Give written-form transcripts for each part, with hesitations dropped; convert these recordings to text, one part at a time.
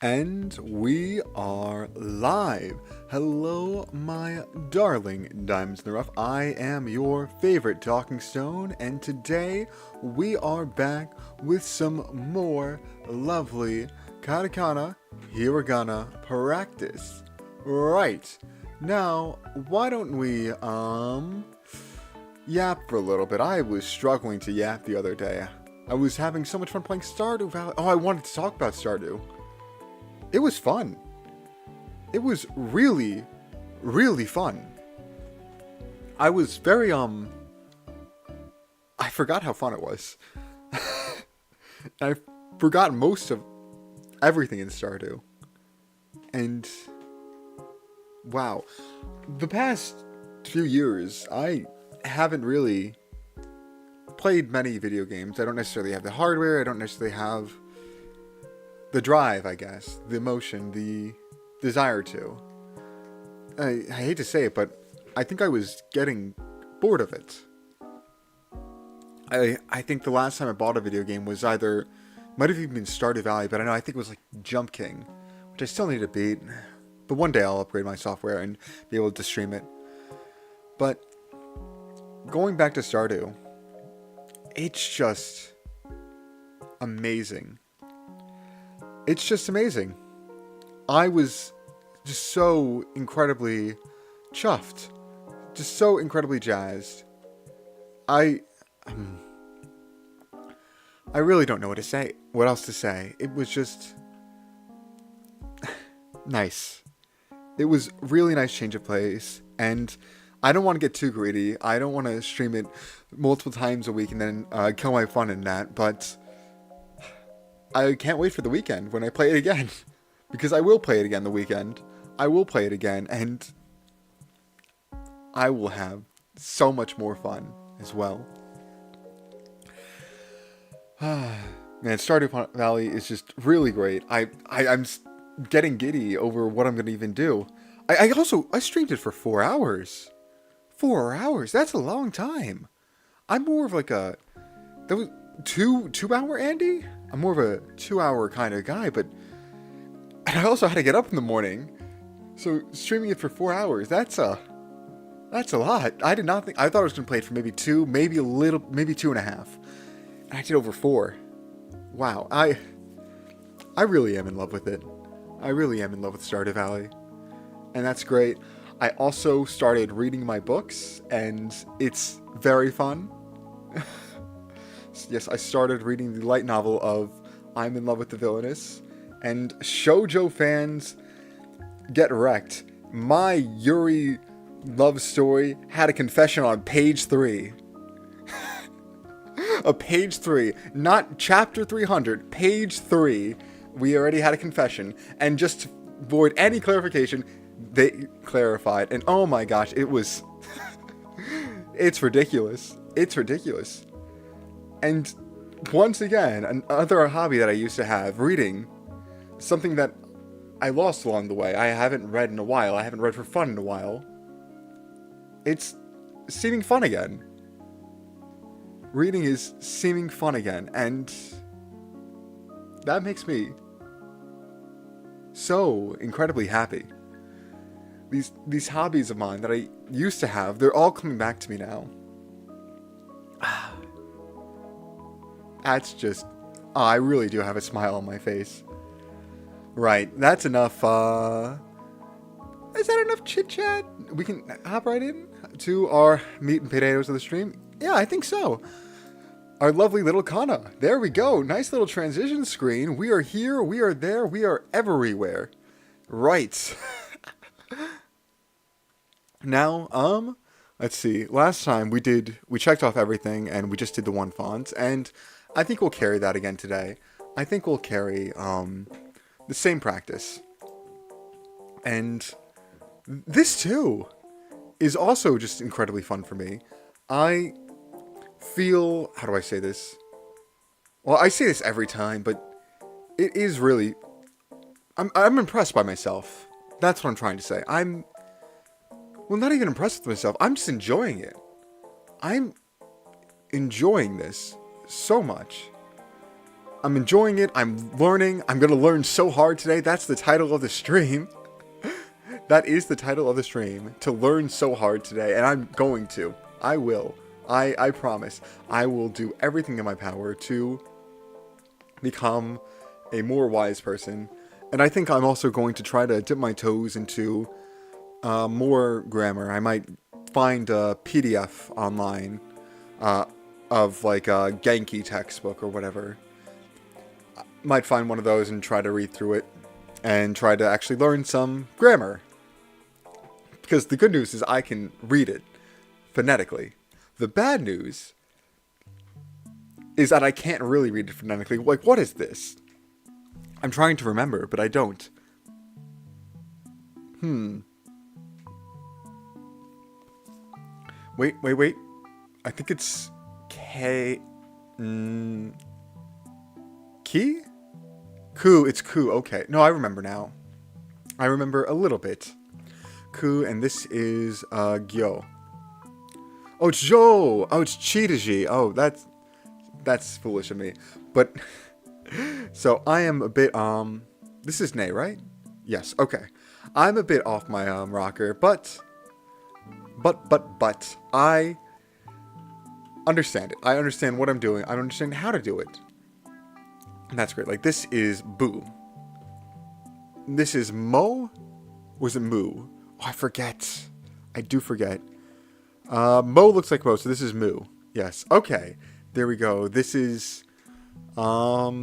And we are live. Hello, my darling Diamonds in the Rough. I am your favorite talking stone, and today we are back with some more lovely katakana hiragana practice. Right. Now, why don't we, yap for a little bit. I was struggling to yap the other day. I was having so much fun playing Stardew Valley. Oh, I wanted to talk about Stardew. It was fun. It was really, really fun. I was very, I forgot how fun it was. I forgot most of everything in Stardew. And, wow. The past few years, I haven't really played many video games. I don't necessarily have the hardware. I don't necessarily have the drive, I guess, the emotion, the desire to. I hate to say it, but I think I was getting bored of it. I think the last time I bought a video game was either, might have even been Stardew Valley, but I think it was like Jump King, which I still need to beat. But one day I'll upgrade my software and be able to stream it. But going back to Stardew, it's just amazing. It's just amazing. I was just so incredibly chuffed. Just so incredibly jazzed. I really don't know what to say. What else to say? It was just nice. It was really nice change of pace, and I don't want to get too greedy. I don't want to stream it multiple times a week and then kill my fun in that, but I can't wait for the weekend when I play it again. Because I will play it again the weekend. I will play it again, and I will have so much more fun as well. Man, Stardew Valley is just really great. I'm getting giddy over what I'm going to even do. I streamed it for 4 hours. 4 hours? That's a long time. I'm more of like a... That was 2-hour Andy? I'm more of a 2-hour kind of guy, but... And I also had to get up in the morning. So streaming it for 4 hours, that's a lot. I did not think... I thought I was going to play it for maybe 2, maybe 2.5. And I did over 4. Wow, I really am in love with it. I really am in love with Stardew Valley. And that's great. I also started reading my books, and it's very fun. Yes, I started reading the light novel of I'm in Love with the Villainess, and shoujo fans get wrecked. My Yuri love story had a confession on page 3. A page 3, not chapter 300, page 3. We already had a confession, and just to avoid any clarification, they clarified, and oh my gosh, it was... It's ridiculous. It's ridiculous. And once again, another hobby that I used to have, reading, something that I lost along the way. I haven't read in a while. I haven't read for fun in a while. It's seeming fun again. Reading is seeming fun again, and that makes me so incredibly happy. These hobbies of mine that I used to have, they're all coming back to me now. That's just... Oh, I really do have a smile on my face. Right, that's enough, Is that enough chit-chat? We can hop right in to our meat and potatoes of the stream? Yeah, I think so. Our lovely little kana. There we go. Nice little transition screen. We are here, we are there, we are everywhere. Right. Now, let's see. Last time we checked off everything and we just did the one font, and I think we'll carry that again today. I think we'll carry, the same practice. And this too is also just incredibly fun for me. I feel, how do I say this? Well, I say this every time, but it is really, I'm impressed by myself. That's what I'm trying to say. Well, not even impressed with myself. I'm just enjoying it. I'm enjoying this so much. I'm enjoying it. I'm learning. I'm going to learn so hard today. That's the title of the stream. That is the title of the stream. To learn so hard today. And I'm going to. I will. I promise. I will do everything in my power to become a more wise person. And I think I'm also going to try to dip my toes into more grammar. I might find a PDF online of like a Genki textbook or whatever. Might find one of those and try to read through it and try to actually learn some grammar. Because the good news is I can read it phonetically. The bad news is that I can't really read it phonetically. Like, what is this? I'm trying to remember, but I don't. Wait. I think it's K... Key? Ku, it's Ku, okay. No, I remember now. I remember a little bit. Ku, and this is, Gyo. Oh, it's Jo! Oh, it's Chitaji. Oh, that's foolish of me. But, so, I am a bit, this is Ne, right? Yes, okay. I'm a bit off my, rocker, but, I understand it. I understand what I'm doing. I understand how to do it. And that's great. Like, this is Boo. This is Mo? Or is it Moo? Oh, I forget. I do forget. Mo looks like Mo, so this is Moo. Yes. Okay. There we go. This is... not,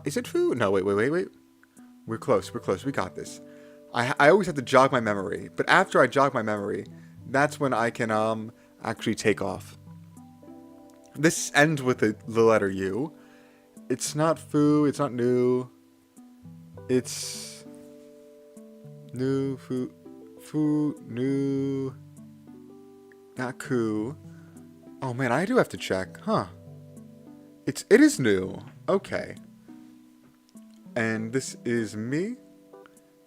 is it Fu? No, wait. We're close. We got this. I always have to jog my memory. But after I jog my memory, that's when I can, actually take off. This ends with the letter U. It's not Fu, it's not New. It's... New, Fu, New... Not Ku. Oh man, I do have to check. Huh. It is New. Okay. And this is me.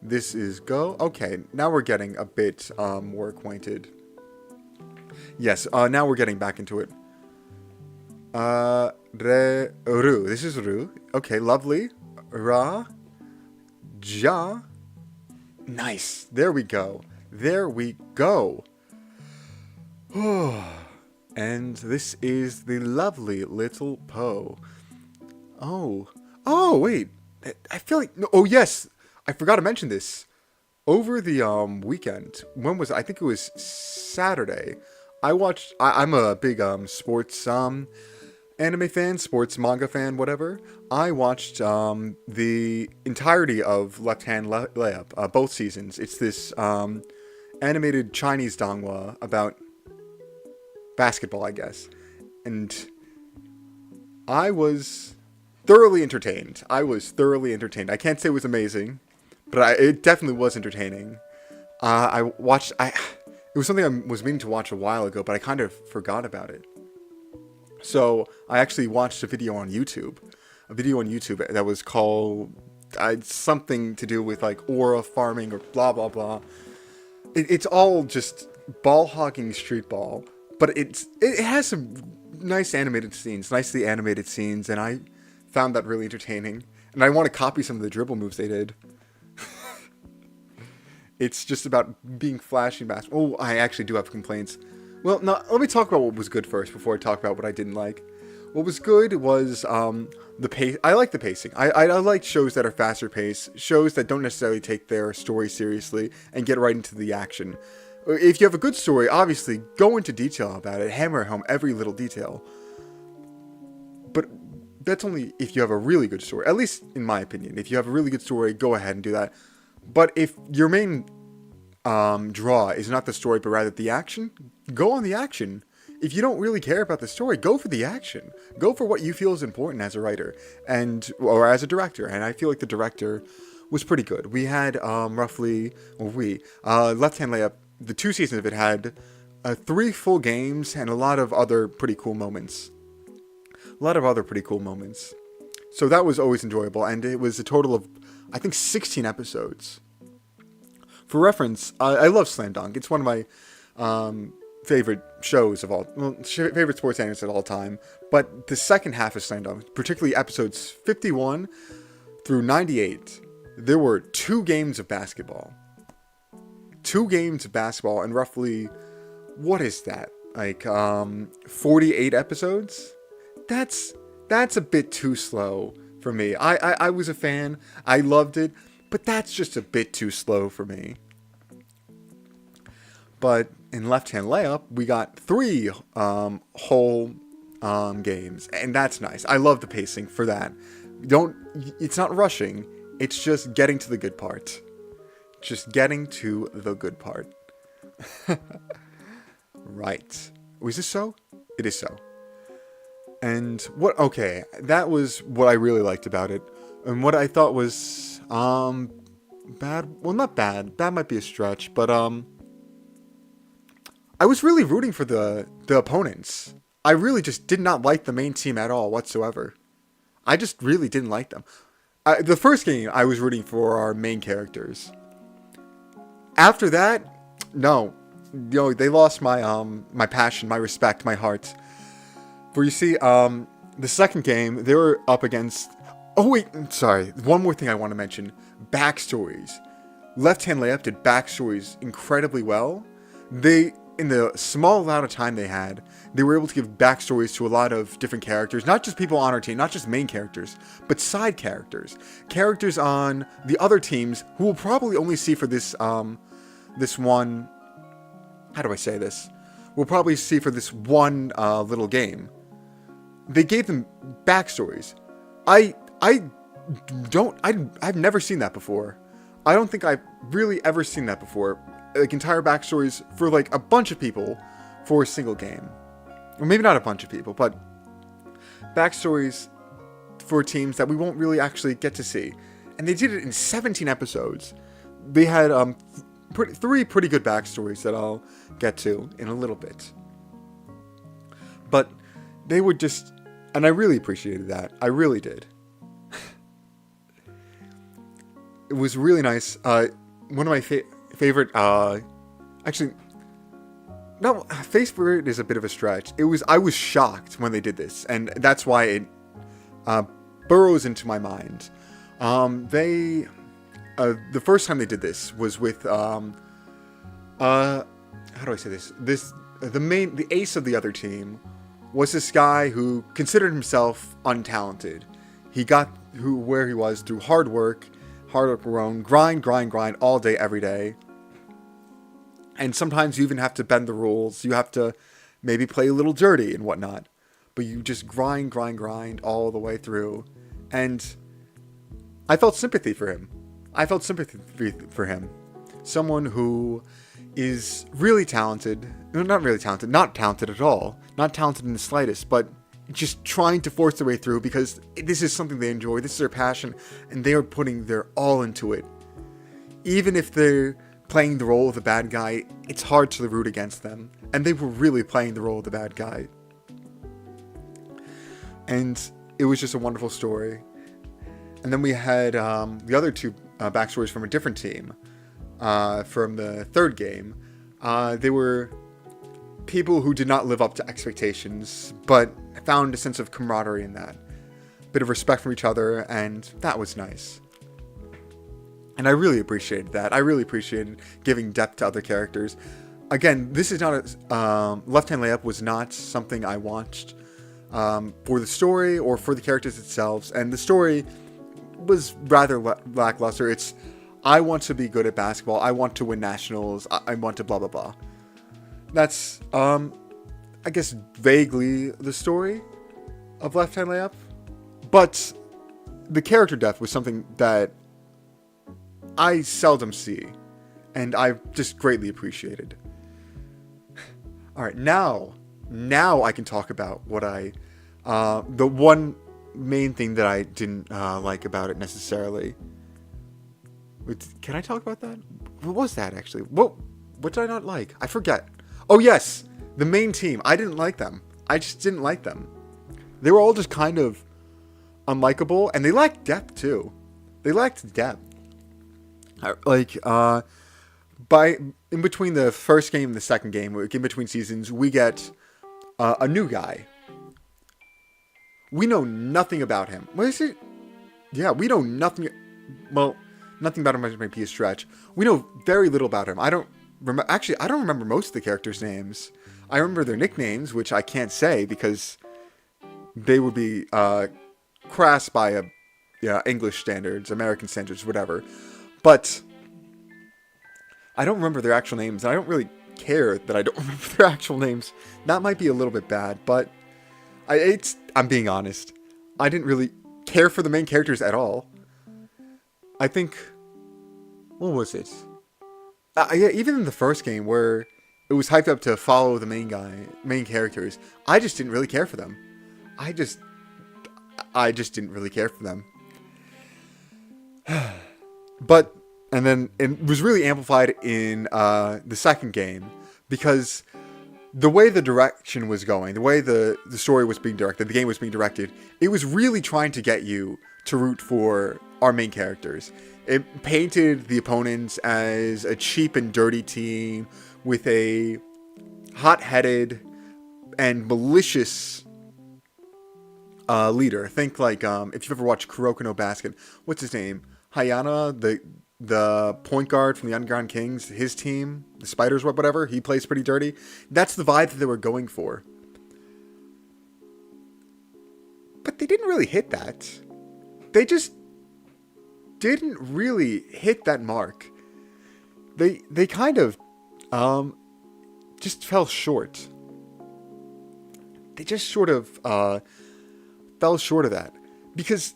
This is Go. Okay, now we're getting a bit, more acquainted. Yes, now we're getting back into it. Ru. This is Ru. Okay, lovely. Ra. Ja. Nice. There we go. And this is the lovely little Po. Oh, wait. I feel like... No, oh, yes. I forgot to mention this. Over the weekend, when was it? I think it was Saturday. I'm a big sports anime fan, sports manga fan, whatever. I watched the entirety of Left Hand Layup, both seasons. It's this animated Chinese donghua about basketball, I guess. And I was thoroughly entertained. I can't say it was amazing, but it definitely was entertaining. It was something I was meaning to watch a while ago, but I kind of forgot about it. So I actually watched a video on YouTube that was called something to do with like aura farming or blah blah blah. It's all just ball hogging street ball, but it has some nicely animated scenes, and I found that really entertaining. And I want to copy some of the dribble moves they did. It's just about being flashy basketball. Oh, I actually do have complaints. Well, no, let me talk about what was good first before I talk about what I didn't like. What was good was the pace. I like the pacing. I like shows that are faster paced, shows that don't necessarily take their story seriously and get right into the action. If you have a good story, obviously, go into detail about it, hammer home every little detail. But that's only if you have a really good story, at least in my opinion. If you have a really good story, go ahead and do that. But if your main draw is not the story, but rather the action, go on the action. If you don't really care about the story, go for the action. Go for what you feel is important as a writer or as a director. And I feel like the director was pretty good. We had Left Hand Layup, the 2 seasons of it had 3 full games and a lot of other pretty cool moments. So that was always enjoyable, and it was a total of, I think, 16 episodes. For reference, I love Slam Dunk. It's one of my favorite shows of all, well, favorite sports animes of all time. But the second half of Slam Dunk, particularly episodes 51 through 98, there were 2 games of basketball. 2 games of basketball and roughly, what is that? Like 48 episodes? That's a bit too slow for me. I was a fan. I loved it, but that's just a bit too slow for me. But in Left Hand Layup, we got 3 whole games, and that's nice. I love the pacing for that. It's not rushing. It's just getting to the good part. Just getting to the good part. Right. Was this so? It is so. And okay, that was what I really liked about it. And what I thought was, bad, well, not bad. Bad might be a stretch, but, I was really rooting for the opponents. I really just did not like the main team at all whatsoever. I just really didn't like them. The first game, I was rooting for our main characters. After that, no. They lost my passion, my respect, my heart. For you see, the second game, they were up against... Oh, wait, sorry. One more thing I want to mention. Backstories. Left Hand Layup did backstories incredibly well. In the small amount of time they had, they were able to give backstories to a lot of different characters. Not just people on our team, not just main characters, but side characters. Characters on the other teams who we'll probably only see for this one... How do I say this? We'll probably see for this one little game. They gave them backstories. I've never seen that before. I don't think I've really ever seen that before. Like entire backstories for like a bunch of people for a single game. Or maybe not a bunch of people, but backstories for teams that we won't really actually get to see. And they did it in 17 episodes. They had 3 pretty good backstories that I'll get to in a little bit. But they would just... And I really appreciated that. I really did. It was really nice. One of my favorite... Actually... No, favorite is a bit of a stretch. I was shocked when they did this. And that's why it burrows into my mind. The first time they did this was with... how do I say this? The ace of the other team was this guy who considered himself untalented. He got where he was through hard work alone, grind all day, every day. And sometimes you even have to bend the rules. You have to maybe play a little dirty and whatnot. But you just grind all the way through. And I felt sympathy for him. Someone who is really talented. Not really talented. Not talented at all. Not talented in the slightest. But just trying to force their way through because this is something they enjoy. This is their passion. And they are putting their all into it. Even if they're playing the role of the bad guy, it's hard to root against them. And they were really playing the role of the bad guy. And it was just a wonderful story. And then we had the other 2 backstories from a different team. From the third game. They were people who did not live up to expectations, but found a sense of camaraderie in that. A bit of respect from each other, and that was nice. And I really appreciated that. I really appreciated giving depth to other characters. Again, this is not Left Hand Layup was not something I watched for the story or for the characters themselves. And the story was rather lackluster. I want to be good at basketball. I want to win nationals. I want to blah, blah, blah. That's, I guess, vaguely the story of Left Hand Layup. But the character depth was something that I seldom see. And I just greatly appreciated. Alright, now I can talk about what the one main thing that I didn't like about it necessarily. Can I talk about that? What was that, actually? What did I not like? I forget. Oh, yes! The main team. I didn't like them. I just didn't like them. They were all just kind of unlikable, and they lacked depth, too. They lacked depth. In in between the first game and the second game, in between seasons, we get a new guy. We know nothing about him. What is it? Yeah, we know nothing. Well, nothing about him might be a stretch. We know very little about him. I don't remember. Actually, I don't remember most of the characters' names. I remember their nicknames, which I can't say because they would be crass by English standards, American standards, whatever. But I don't remember their actual names, and I don't really care that I don't remember their actual names. That might be a little bit bad, but I'm being honest. I didn't really care for the main characters at all. I think, what was it? Yeah, even in the first game where it was hyped up to follow the main characters, I just didn't really care for them. I just didn't really care for them. But, and then it was really amplified in the second game, because the way the direction was going, the way the story was being directed, the game was being directed, it was really trying to get you to root for our main characters. It painted the opponents as a cheap and dirty team with a hot-headed and malicious leader. Think like, if you've ever watched Kuroko no Basket, what's his name? Hayana, the point guard from the Underground Kings, his team, the Spiders, whatever, he plays pretty dirty. That's the vibe that they were going for. But they didn't really hit that. They just didn't really hit that mark. They kind of just fell short. They just sort of fell short of that, because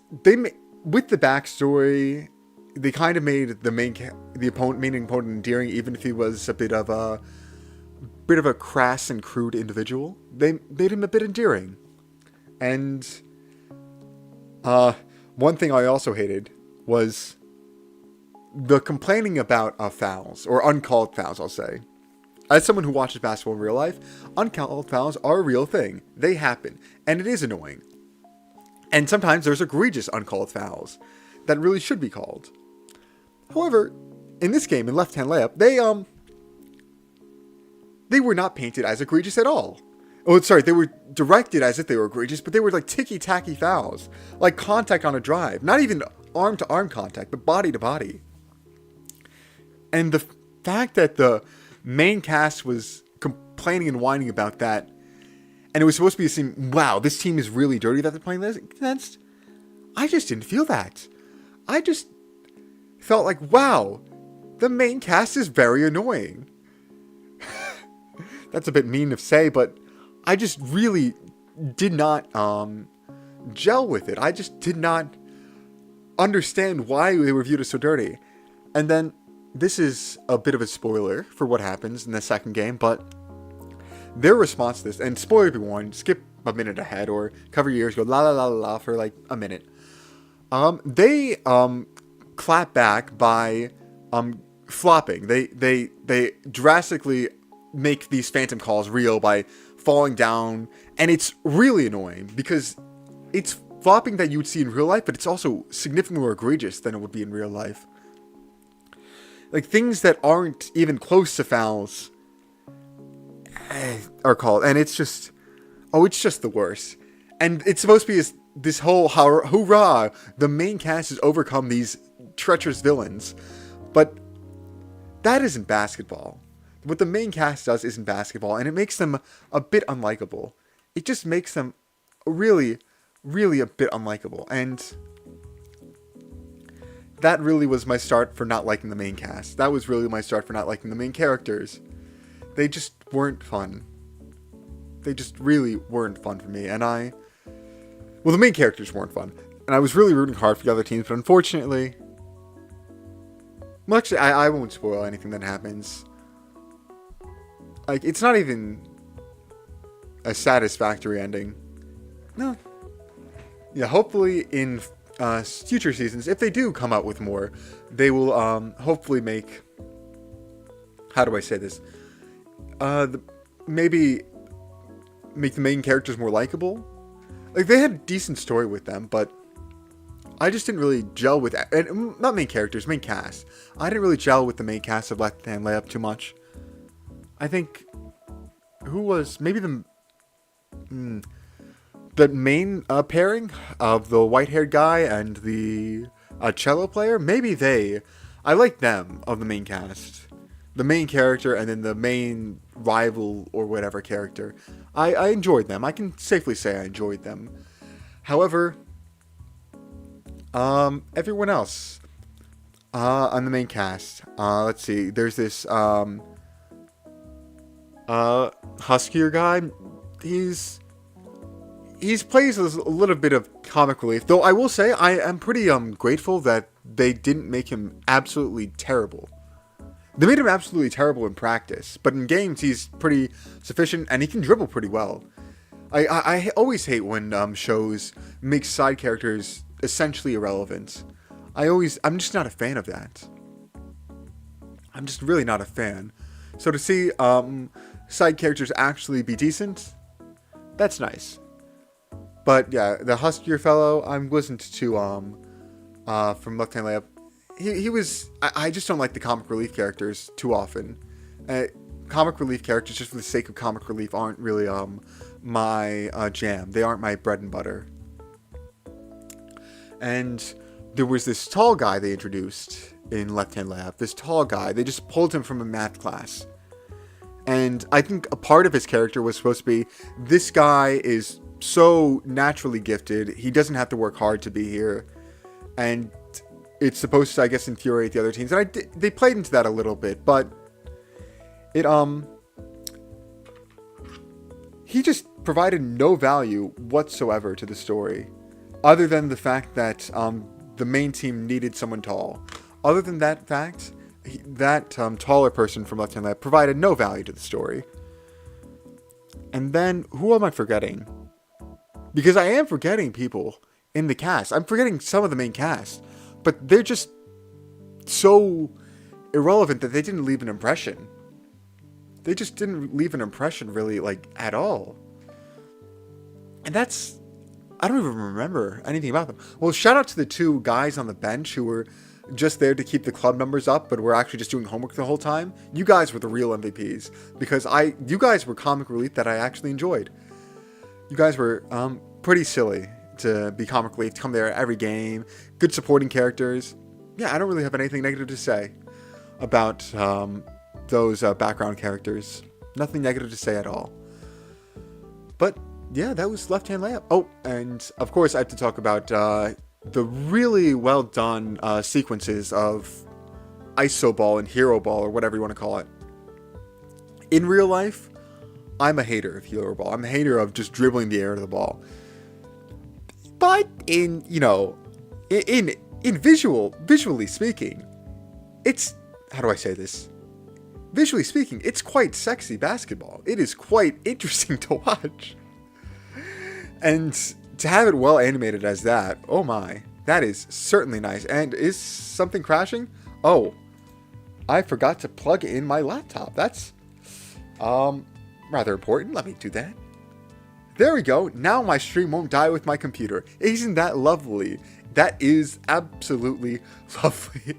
with the backstory, they kind of made the main opponent endearing, even if he was a bit of a crass and crude individual. They made him a bit endearing. And one thing I also hated was the complaining about fouls, or uncalled fouls, I'll say. As someone who watches basketball in real life, uncalled fouls are a real thing. They happen, and it is annoying. And sometimes there's egregious uncalled fouls that really should be called. However, in this game, in left-hand layup, they were not painted as egregious at all. Oh, sorry, they were directed as if they were egregious, but they were like ticky-tacky fouls. Like contact on a drive. Not even arm-to-arm contact, but body-to-body. And the fact that the main cast was complaining and whining about that, and it was supposed to be a scene, wow, this team is really dirty that they're playing against, I just didn't feel that. I just felt like, wow, the main cast is very annoying. That's a bit mean to say, but I just really did not gel with it. I just did not understand why they were viewed as so dirty. And then, this is a bit of a spoiler for what happens in the second game, but their response to this, and spoiler be warned, skip a minute ahead or cover your ears, go la la la la for like a minute. They clap back by flopping. They drastically make these phantom calls real by falling down, and it's really annoying because it's flopping that you would see in real life, but it's also significantly more egregious than it would be in real life. Like things that aren't even close to fouls are called, and it's just the worst. And it's supposed to be this whole hoorah, the main cast has overcome these treacherous villains, but that isn't basketball. What the main cast does isn't basketball, and it makes them a bit unlikable. It just makes them really, really a bit unlikable, and that really was my start for not liking the main cast. That was really my start for not liking the main characters. They just weren't fun. They just really weren't fun for me, and well, the main characters weren't fun, and I was really rooting hard for the other teams, but unfortunately, well, actually, I won't spoil anything that happens. Like, it's not even a satisfactory ending. No. Yeah, hopefully in future seasons, if they do come out with more, they will hopefully make, how do I say this? Maybe make the main characters more likable. Like, they had a decent story with them, but I just didn't really gel with, and not main characters, main cast. I didn't really gel with the main cast of Left Hand Layup too much. I think who was maybe the main pairing of the white-haired guy and the cello player. Maybe they. I like them of the main cast. The main character and then the main rival or whatever character. I enjoyed them. I can safely say I enjoyed them. However, everyone else on the main cast. Let's see. There's this huskier guy. He's plays a little bit of comic relief, though I will say I am pretty grateful that they didn't make him absolutely terrible. They made him absolutely terrible in practice, but in games he's pretty sufficient and he can dribble pretty well. I always hate when shows make side characters essentially irrelevant. I'm just not a fan of that. I'm just really not a fan. So to see side characters actually be decent, that's nice. But yeah, the huskier fellow I'm listened to from Left Hand Layup. He was. I just don't like the comic relief characters too often. Comic relief characters, just for the sake of comic relief, aren't really my jam. They aren't my bread and butter. And there was this tall guy they introduced in Left Hand Layup. This tall guy, they just pulled him from a math class. And I think a part of his character was supposed to be, this guy is so naturally gifted, he doesn't have to work hard to be here. And it's supposed to, I guess, infuriate the other teams. And they played into that a little bit, but it, he just provided no value whatsoever to the story, other than the fact that, the main team needed someone tall. Other than that fact, that taller person from Left Hand Lab provided no value to the story. And then, who am I forgetting? Because I am forgetting people in the cast. I'm forgetting some of the main cast. But they're just so irrelevant that they didn't leave an impression. They just didn't leave an impression really, like, at all. And that's... I don't even remember anything about them. Well, shout out to the two guys on the bench who were just there to keep the club numbers up, but were actually just doing homework the whole time. You guys were the real MVPs. Because you guys were comic relief that I actually enjoyed. You guys were pretty silly to be comic relief, to come there every game. Good supporting characters. Yeah, I don't really have anything negative to say about those background characters. Nothing negative to say at all. But yeah, that was Left Hand Layup. Oh, and of course I have to talk about the really well done sequences of Iso Ball and Hero Ball, or whatever you want to call it. In real life, I'm a hater of Hero Ball. I'm a hater of just dribbling the air to the ball. But in visually speaking, it's, how do I say this? Visually speaking, it's quite sexy basketball. It is quite interesting to watch. And to have it well animated as that, oh my, that is certainly nice. And is something crashing? Oh, I forgot to plug in my laptop. That's rather important. Let me do that. There we go. Now my stream won't die with my computer. Isn't that lovely? That is absolutely lovely.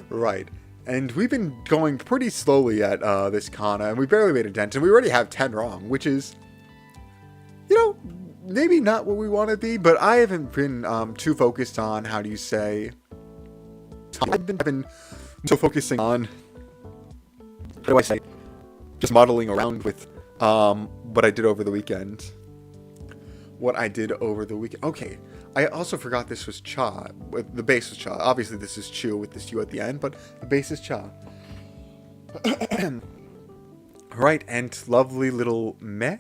Right. And we've been going pretty slowly at this kana, and we barely made a dent, and we already have 10 wrong, which is, maybe not what we want to be, but I haven't been too focused on, how do you say, I've been so focusing on, how do I say, just modeling around with what I did over the weekend. Okay, I also forgot this was cha. The base was cha. Obviously this is chu with this u at the end, but the base is cha. Right, and lovely little meh.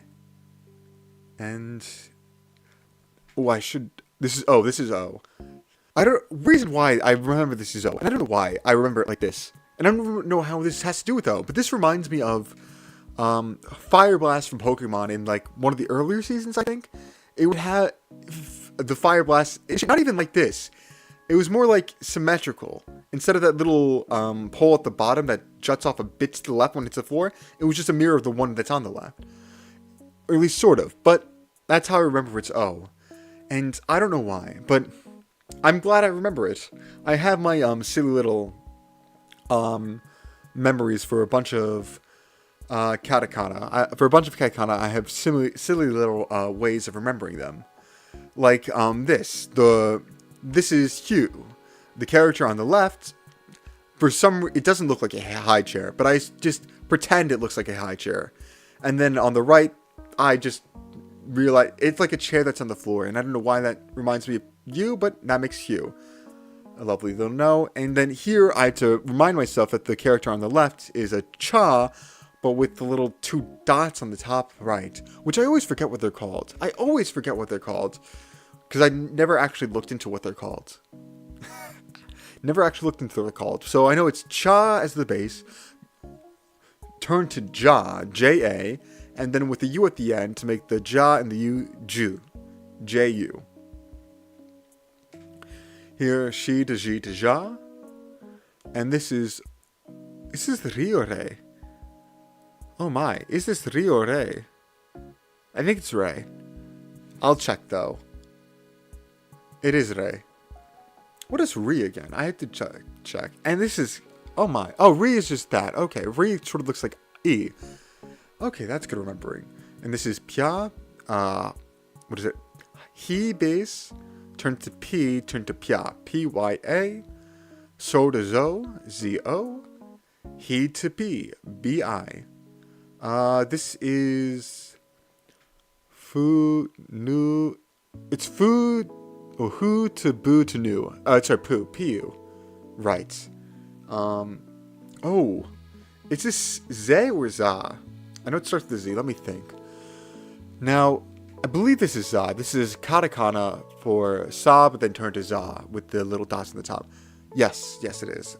And this is O. Reason why I remember this is O, and I don't know why I remember it like this. And I don't know how this has to do with O, but this reminds me of Fire Blast from Pokemon in like one of the earlier seasons, I think. It would have the Fire Blast, it's not even like this. It was more like symmetrical. Instead of that little pole at the bottom that juts off a bit to the left when it's the floor, it was just a mirror of the one that's on the left. Or at least sort of, but that's how I remember it's O. And I don't know why, but I'm glad I remember it. I have my silly little memories for a bunch of katakana. For a bunch of katakana, I have silly little ways of remembering them. Like this is Hugh. The character on the left, it doesn't look like a high chair, but I just pretend it looks like a high chair. And then on the right, I just realize it's like a chair that's on the floor. And I don't know why that reminds me of you, but that makes Hugh. A lovely little no. And then here I had to remind myself that the character on the left is a cha, but with the little 2 dots on the top right, which I always forget what they're called. Because I never actually looked into what they're called. So I know it's cha as the base, turn to ja, J-A, and then with the U at the end to make the ja and the U, ju, J-U. Here, shi to ji to ja, and this is Ryore. Oh my, is this Ri or Re? I think it's Re. I'll check though. It is Re. What is Ri again? I have to check. And this is, oh my. Oh, Ri is just that. Okay, Ri sort of looks like E. Okay, that's good remembering. And this is Pya. What is it? He base, turn to P, turn to Pya. P-Y-A. So to Zo, Z-O. He to P, B-I. This is food new. It's food. Oh, who to boo to new. Sorry, poo, P-U. Right. Oh, is this ze or za? I know it starts with a Z. Let me think. Now, I believe this is za. This is katakana for sa, but then turn to za with the little dots on the top. Yes, it is.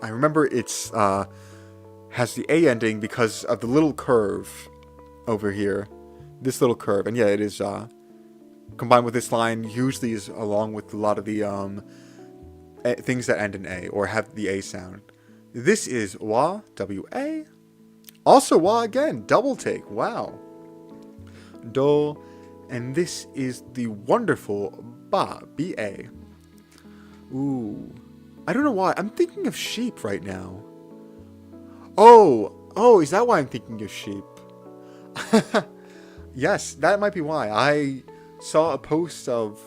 I remember it's has the A ending because of the little curve over here. This little curve, and yeah, it is combined with this line usually is along with a lot of the things that end in A or have the A sound. This is wa, W-A. Also wa again, double take, wow. Do, and this is the wonderful ba, B-A. Ooh, I don't know why, I'm thinking of sheep right now. Oh, is that why I'm thinking of sheep? Yes, that might be why. I saw a post of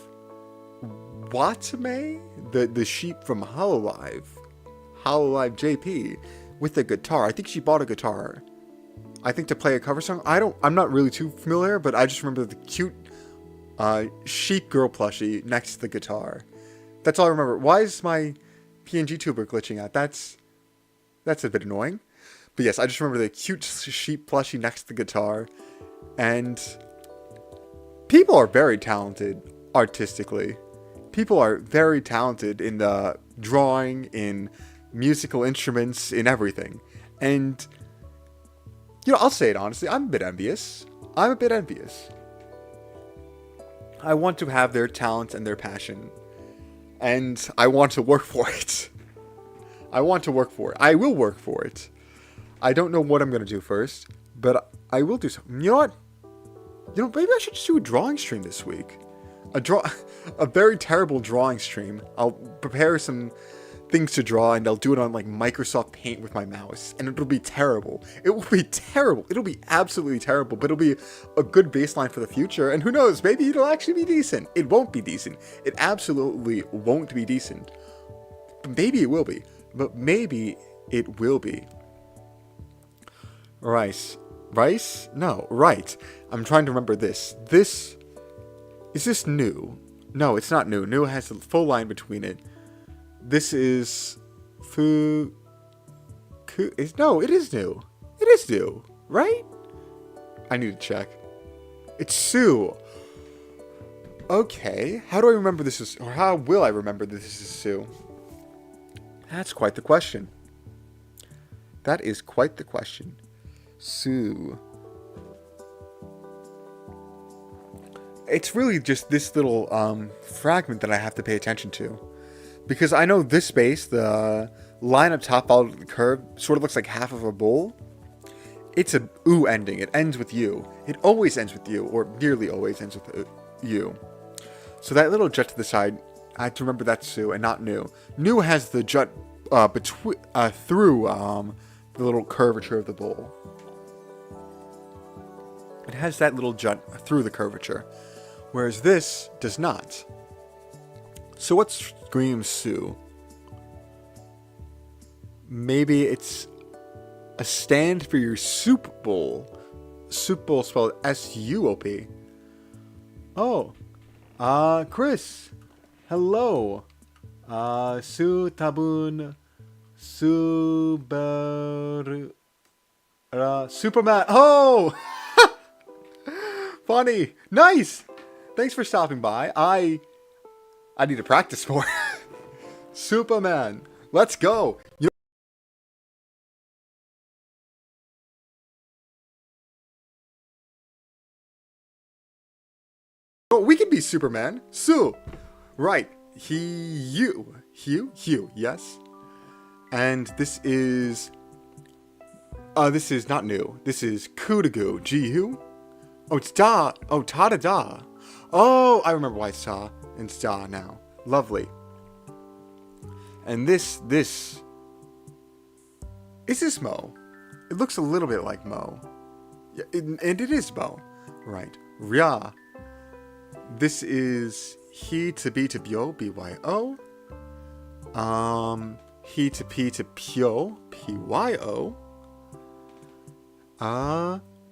Watame, the sheep from Hololive JP, with a guitar. I think she bought a guitar. I think to play a cover song. I'm not really too familiar, but I just remember the cute sheep girl plushie next to the guitar. That's all I remember. Why is my PNG tuber glitching out? That's a bit annoying. But yes, I just remember the cute sheep plushie next to the guitar. And people are very talented artistically. People are very talented in the drawing, in musical instruments, in everything. And, I'll say it honestly, I'm a bit envious. I want to have their talent and their passion. And I want to work for it. I will work for it. I don't know what I'm going to do first, but I will do something. You know what? Maybe I should just do a drawing stream this week. A very terrible drawing stream. I'll prepare some things to draw and I'll do it on like Microsoft Paint with my mouse. And it'll be terrible. It'll be absolutely terrible, but it'll be a good baseline for the future. And who knows, maybe it'll actually be decent. It won't be decent. It absolutely won't be decent. But maybe it will be. Rice? No, right. I'm trying to remember this. Is this new? No, it's not new. New has a full line between it. This is no, it is new. It is new, right? I need to check. It's Sue. Okay, how will I remember this is Sue? That's quite the question. That is quite the question. Sue. It's really just this little fragment that I have to pay attention to. Because I know this space, the line up top followed the curve, sort of looks like half of a bowl. It's a oo ending. It ends with you. It always ends with you, or nearly always ends with you. So that little jut to the side, I have to remember that's Sue and not new. New has the jut through the little curvature of the bowl. It has that little jut through the curvature, whereas this does not. So what screams Su? Maybe it's a stand for your soup bowl. Soup bowl spelled S-U-O-P. Oh. Chris. Hello. Su tabun. Super. Superman. Oh! Funny. Nice. Thanks for stopping by. I need to practice more. Superman. Let's go. We can be Superman. Su. Right. Hugh. Yes. And this is not new. This is Kudagu. Jihu. Oh, it's Da. Oh, Ta Da. Oh, I remember why it's Ta. And it's Da now. Lovely. And this. Is this Mo? It looks a little bit like Mo. Yeah, and it is Mo. Right. Rya. This is he to be to byo, B-Y-O. He to p to pyo, P-Y-O.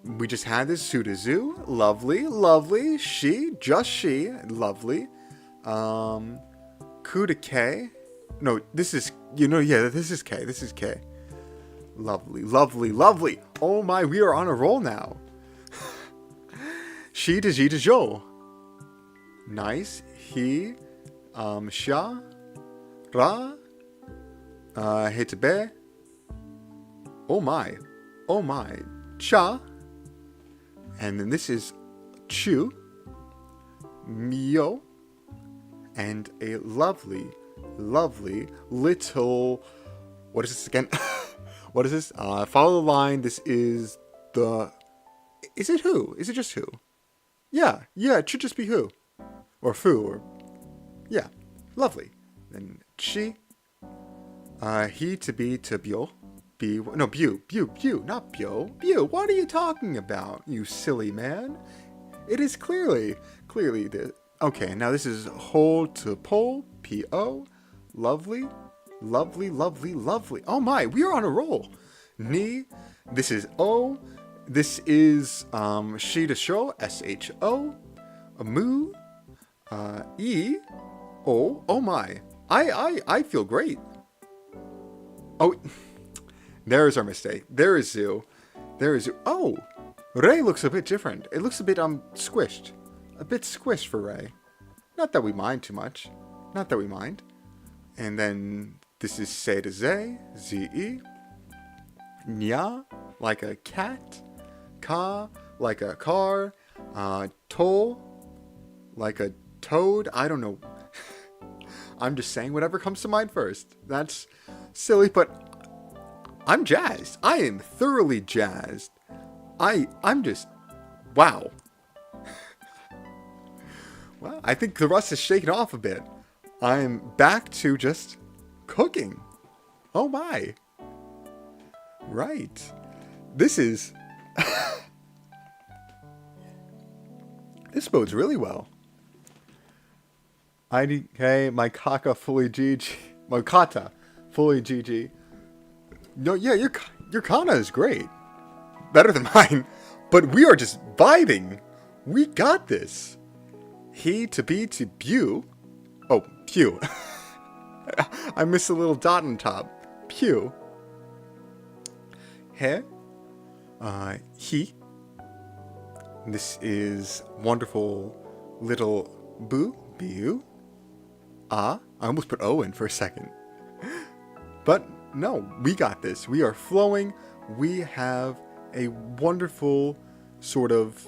We just had this Su to Zoo. Lovely, lovely. She, just she. Lovely. Ku to K. No, this is, this is K. This is K. Lovely, lovely, lovely. Oh my, we are on a roll now. She to Ji to Jo. Nice. He, Sha, Ra, He to Be. Oh my. Cha. And then this is Chu, Mio, and a lovely, lovely little, what is this again? What is this? Follow the line. This is is it who? Is it just who? Yeah, it should just be who. Or fu, or, yeah, lovely. Then chi, he to be to byo, bu, not byo. What are you talking about, you silly man? It is clearly the, okay, now this is ho to po, P-O, lovely. Oh my, we are on a roll. Ni, this is O, this is, she to sho, S-H-O, mu, E, O, oh my, I feel great. Oh, there's our mistake. There is Zoo. Oh, Rei looks a bit different. It looks a bit, squished. A bit squished for Rei. Not that we mind too much. And then this is Se to Ze, Z-E. Nya, like a cat. Ka, like a car. To, like a toad. I don't know. I'm just saying whatever comes to mind first. That's silly, but I'm jazzed. I am thoroughly jazzed. I'm just, wow. Well, I think the rust is shaken off a bit. I'm back to just cooking. Oh my. Right. This is, this bodes really well. IDK, my kaka fully GG. My kata fully GG. No, yeah, your kana is great. Better than mine. But we are just vibing. We got this. He to be to bu. Oh, pew. I missed a little dot on top. Pew. He. He. This is wonderful little boo. Bu. I almost put O in for a second. But no, we got this. We are flowing. We have a wonderful sort of,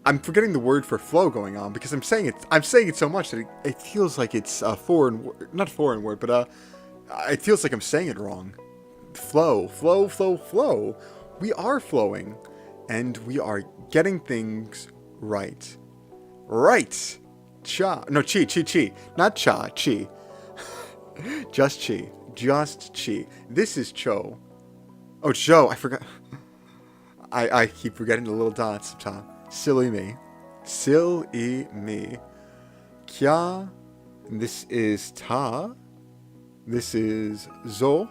I'm forgetting the word for flow going on because I'm saying it so much that it feels like it's a not foreign word, but it feels like I'm saying it wrong. Flow. We are flowing and we are getting things right. Right. Cha. No, chi. Not cha, chi. Just chi. This is Cho. Oh, Cho. I forgot. I keep forgetting the little dots up top. Silly me. Silly me. Kya. This is ta. This is zo.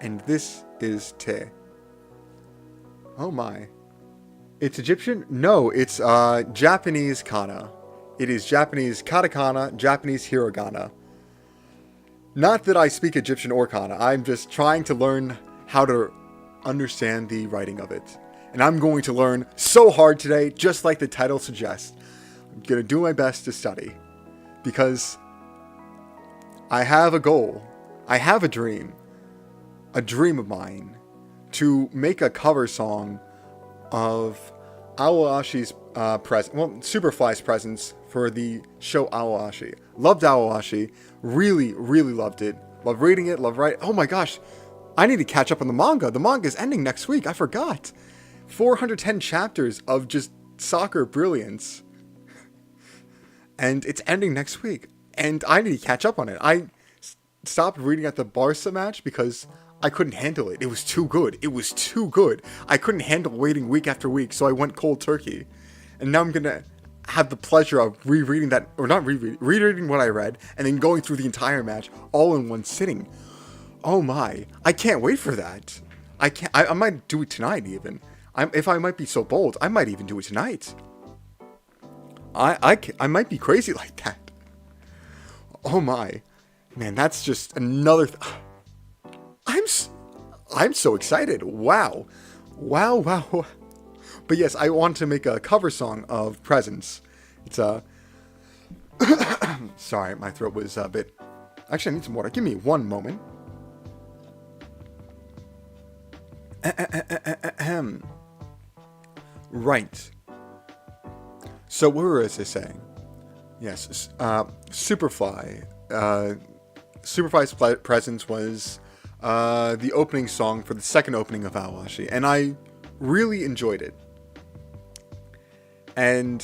And this is te. Oh my. It's Egyptian? No, it's Japanese kana. It is Japanese katakana, Japanese hiragana. Not that I speak Egyptian or kana. I'm just trying to learn how to understand the writing of it. And I'm going to learn so hard today, just like the title suggests. I'm going to do my best to study. Because I have a goal. I have a dream. A dream of mine. To make a cover song of Aoashi's Superfly's presence for the show Aoashi. Loved Aoashi. Really, really loved it. Love reading it. Love writing. Oh my gosh. I need to catch up on the manga. The manga is ending next week. I forgot. 410 chapters of just soccer brilliance. And it's ending next week. And I need to catch up on it. I stopped reading at the Barca match because I couldn't handle it. It was too good. It was too good. I couldn't handle waiting week after week, so I went cold turkey. And now I'm going to have the pleasure of rereading that, or not rereading what I read, and then going through the entire match all in one sitting. Oh my. I can't wait for that. I might do it tonight even. If I might be so bold, I might even do it tonight. I might be crazy like that. Oh my. Man, that's just another... I'm so excited. Wow. Wow. But yes, I want to make a cover song of Presence. It's sorry, my throat was a bit... Actually, I need some water. Give me one moment. Right. So what was I saying? Yes, Superfly. Superfly's presence was the opening song for the second opening of Aoashi, and I really enjoyed it. And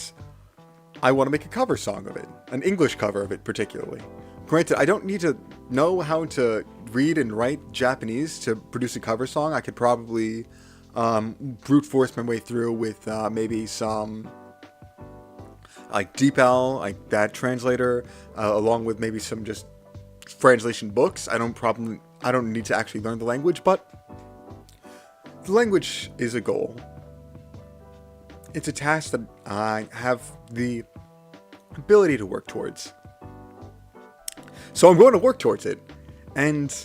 I want to make a cover song of it, an English cover of it particularly. Granted, I don't need to know how to read and write Japanese to produce a cover song. I could probably brute force my way through with maybe some like DeepL, like that translator, along with maybe some just translation books. I don't need to actually learn the language, but the language is a goal. It's a task that I have the ability to work towards. So I'm going to work towards it. And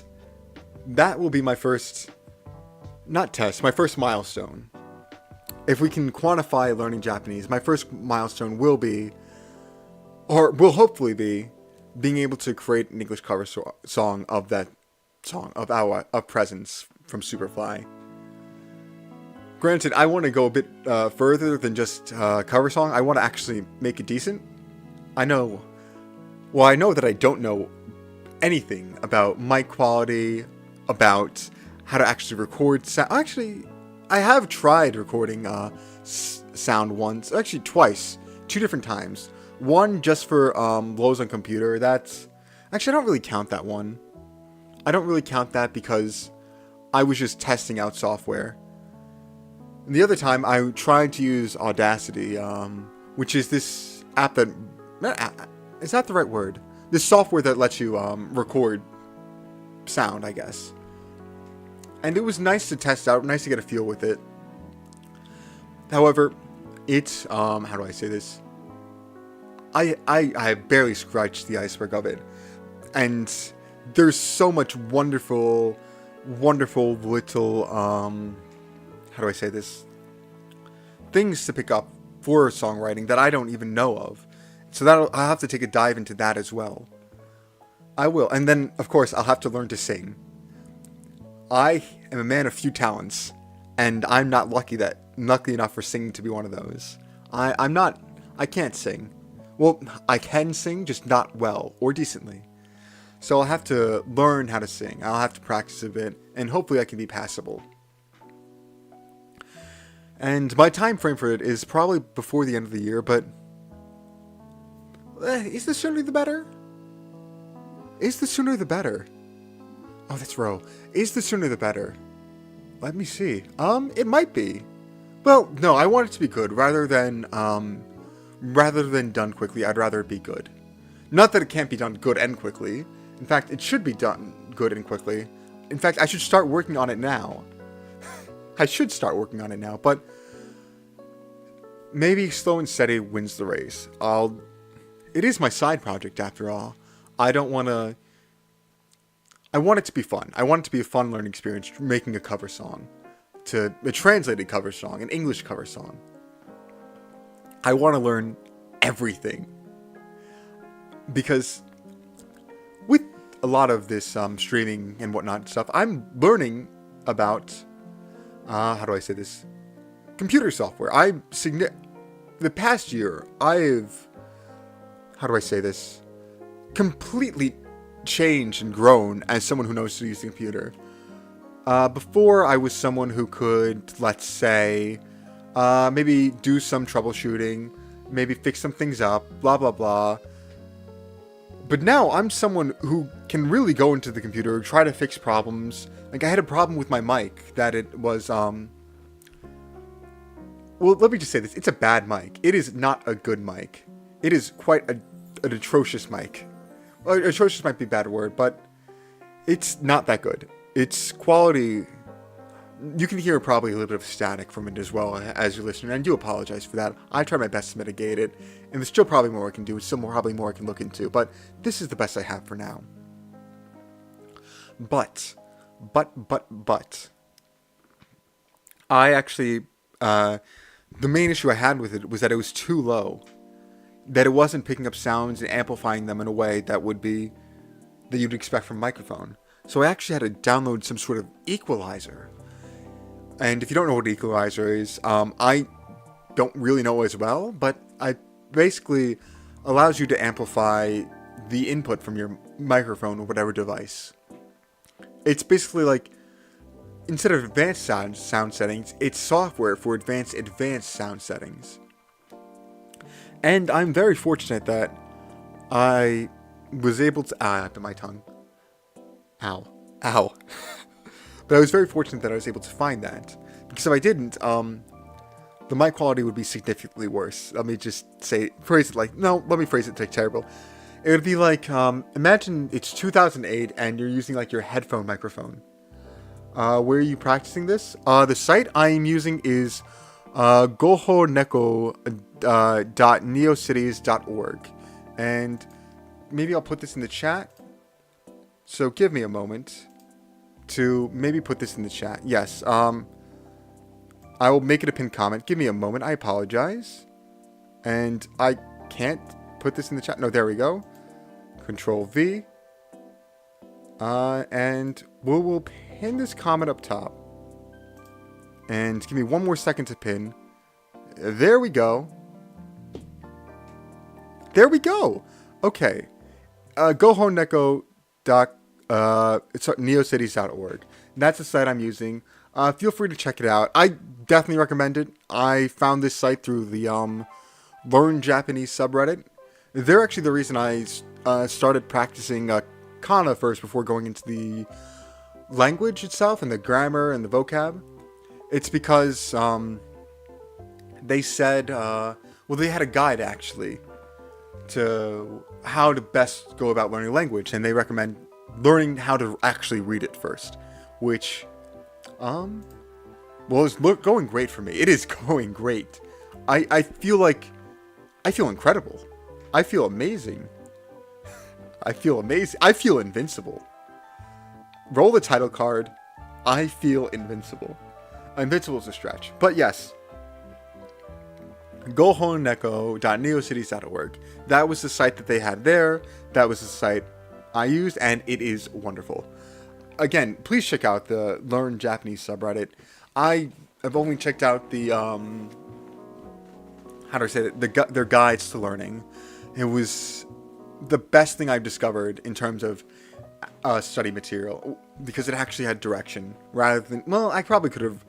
that will be my first, not test, my first milestone. If we can quantify learning Japanese, my first milestone will be, or will hopefully be, being able to create an English cover song of that song, of Presence from Superfly. Granted, I want to go a bit further than just cover song. I want to actually make it decent. I know that I don't know anything about mic quality, about how to actually record sound. Actually, I have tried recording sound once, actually twice, 2 different times. One just for Lowe's on computer. That's actually, I don't really count that one. I don't really count that because I was just testing out software. And the other time, I tried to use Audacity, which is this app that... Is that the right word? This software that lets you record sound, I guess. And it was nice to test out, nice to get a feel with it. However, it's... how do I say this? I barely scratched the iceberg of it. And there's so much wonderful little... how do I say this? Things to pick up for songwriting that I don't even know of. So I'll have to take a dive into that as well. I will. And then, of course, I'll have to learn to sing. I am a man of few talents. And I'm not lucky enough for singing to be one of those. I can't sing. Well, I can sing, just not well or decently. So I'll have to learn how to sing. I'll have to practice a bit. And hopefully I can be passable. And my time frame for it is probably before the end of the year, but... is the sooner the better? Is the sooner the better? Oh, that's Ro. Is the sooner the better? Let me see. It might be. Well, no, I want it to be good rather than done quickly. I'd rather it be good. Not that it can't be done good and quickly. In fact, it should be done good and quickly. In fact, I should start working on it now. I should start working on it now, but maybe slow and steady wins the race. It is my side project after all. I want it to be fun. I want it to be a fun learning experience making a cover song. A translated cover song, an English cover song. I want to learn everything. Because with a lot of this streaming and whatnot stuff, I'm learning about, how do I say this? Computer software. The past year, I've, how do I say this? Completely changed and grown as someone who knows to use the computer. Before, I was someone who could, let's say, maybe do some troubleshooting, maybe fix some things up, blah, blah, blah. But now, I'm someone who can really go into the computer, try to fix problems. Like, I had a problem with my mic, that it was, well, let me just say this. It's a bad mic. It is not a good mic. It is quite an atrocious mic. Well, atrocious might be a bad word, but it's not that good. Its quality, you can hear probably a little bit of static from it as well as you're listening, and I do apologize for that. I try my best to mitigate it, and there's still probably more I can do, still probably more I can look into, but this is the best I have for now. But, I actually, the main issue I had with it was that it was too low. That it wasn't picking up sounds and amplifying them in a way that you'd expect from a microphone. So I actually had to download some sort of equalizer. And if you don't know what an equalizer is, I don't really know as well, but it basically allows you to amplify the input from your microphone or whatever device. It's basically like, instead of advanced sound settings, it's software for advanced sound settings. And I'm very fortunate that I was able to... I bit my tongue. Ow. But I was very fortunate that I was able to find that. Because if I didn't, the mic quality would be significantly worse. Let me just phrase it like... No, let me phrase it like terrible. It would be like, imagine it's 2008 and you're using like your headphone microphone. Where are you practicing this? The site I am using is gohoneko.neocities.org. And maybe I'll put this in the chat. So give me a moment to maybe put this in the chat. Yes, I will make it a pinned comment. Give me a moment. I apologize. And I can't put this in the chat. No, there we go. Control V. And we'll pin this comment up top. And give me one more second to pin. There we go. There we go. Okay. gohoneko.neocities.org. That's the site I'm using. Feel free to check it out. I definitely recommend it. I found this site through the Learn Japanese subreddit. They're actually the reason I started practicing kana first before going into the language itself and the grammar and the vocab. It's because they said, they had a guide actually to how to best go about learning language, and they recommend learning how to actually read it first, which, it's going great for me. It is going great. I feel incredible. I feel amazing. I feel amazing. I feel invincible. Roll the title card. I feel invincible. Invincible is a stretch. But yes. gohoneko.neocities.org. That was the site that they had there. That was the site I used, and it is wonderful. Again, please check out the Learn Japanese subreddit. I have only checked out the, their guides to learning. It was the best thing I've discovered in terms of study material, because it actually had direction rather than, I probably could have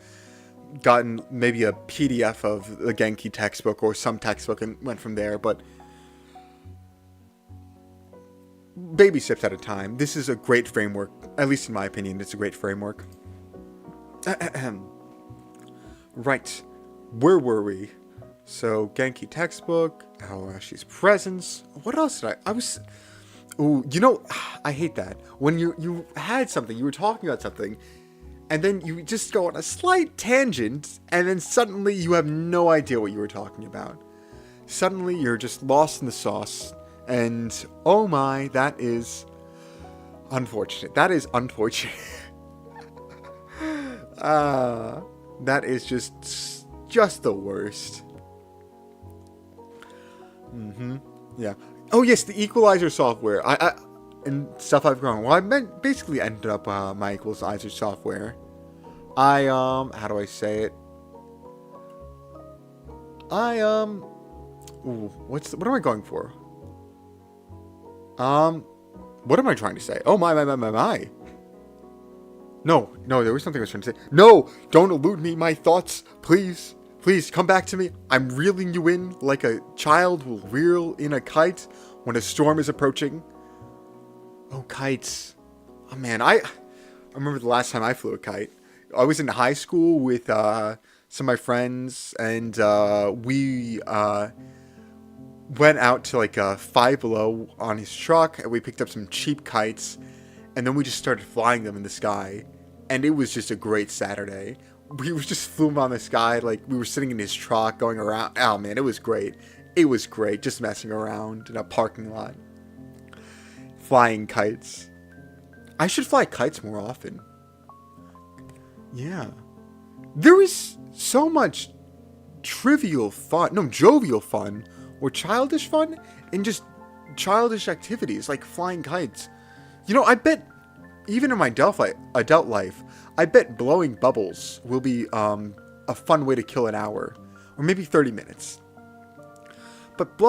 gotten maybe a PDF of the Genki textbook or some textbook and went from there, but baby steps at a time. This is a great framework, at least in my opinion. It's a great framework. Right. Where were we? So, Genki textbook, Aoyashi's presence. What else did I was... Ooh, I hate that. When you had something, you were talking about something, and then you just go on a slight tangent, and then suddenly you have no idea what you were talking about. Suddenly you're just lost in the sauce, and oh my, that is unfortunate. That is unfortunate. That is just the worst. Yeah. Oh yes, the equalizer software. And stuff I've grown. Well, I basically ended up my equalizer software. How do I say it? Ooh, what am I going for? What am I trying to say? Oh my. No, there was something I was trying to say. No, don't elude me, my thoughts, please. Please, come back to me. I'm reeling you in like a child will reel in a kite when a storm is approaching. Oh, kites. Oh, man, I remember the last time I flew a kite. I was in high school with some of my friends, and we went out to like Five Below on his truck, and we picked up some cheap kites, and then we just started flying them in the sky, and it was just a great Saturday. We were just flew on the sky, like we were sitting in his truck going around. Oh man, it was great. It was great, just messing around in a parking lot. Flying kites. I should fly kites more often. Yeah. There is so much jovial fun, or childish fun, in just childish activities like flying kites. I bet, even in my adult life, I bet blowing bubbles will be a fun way to kill an hour, or maybe 30 minutes. But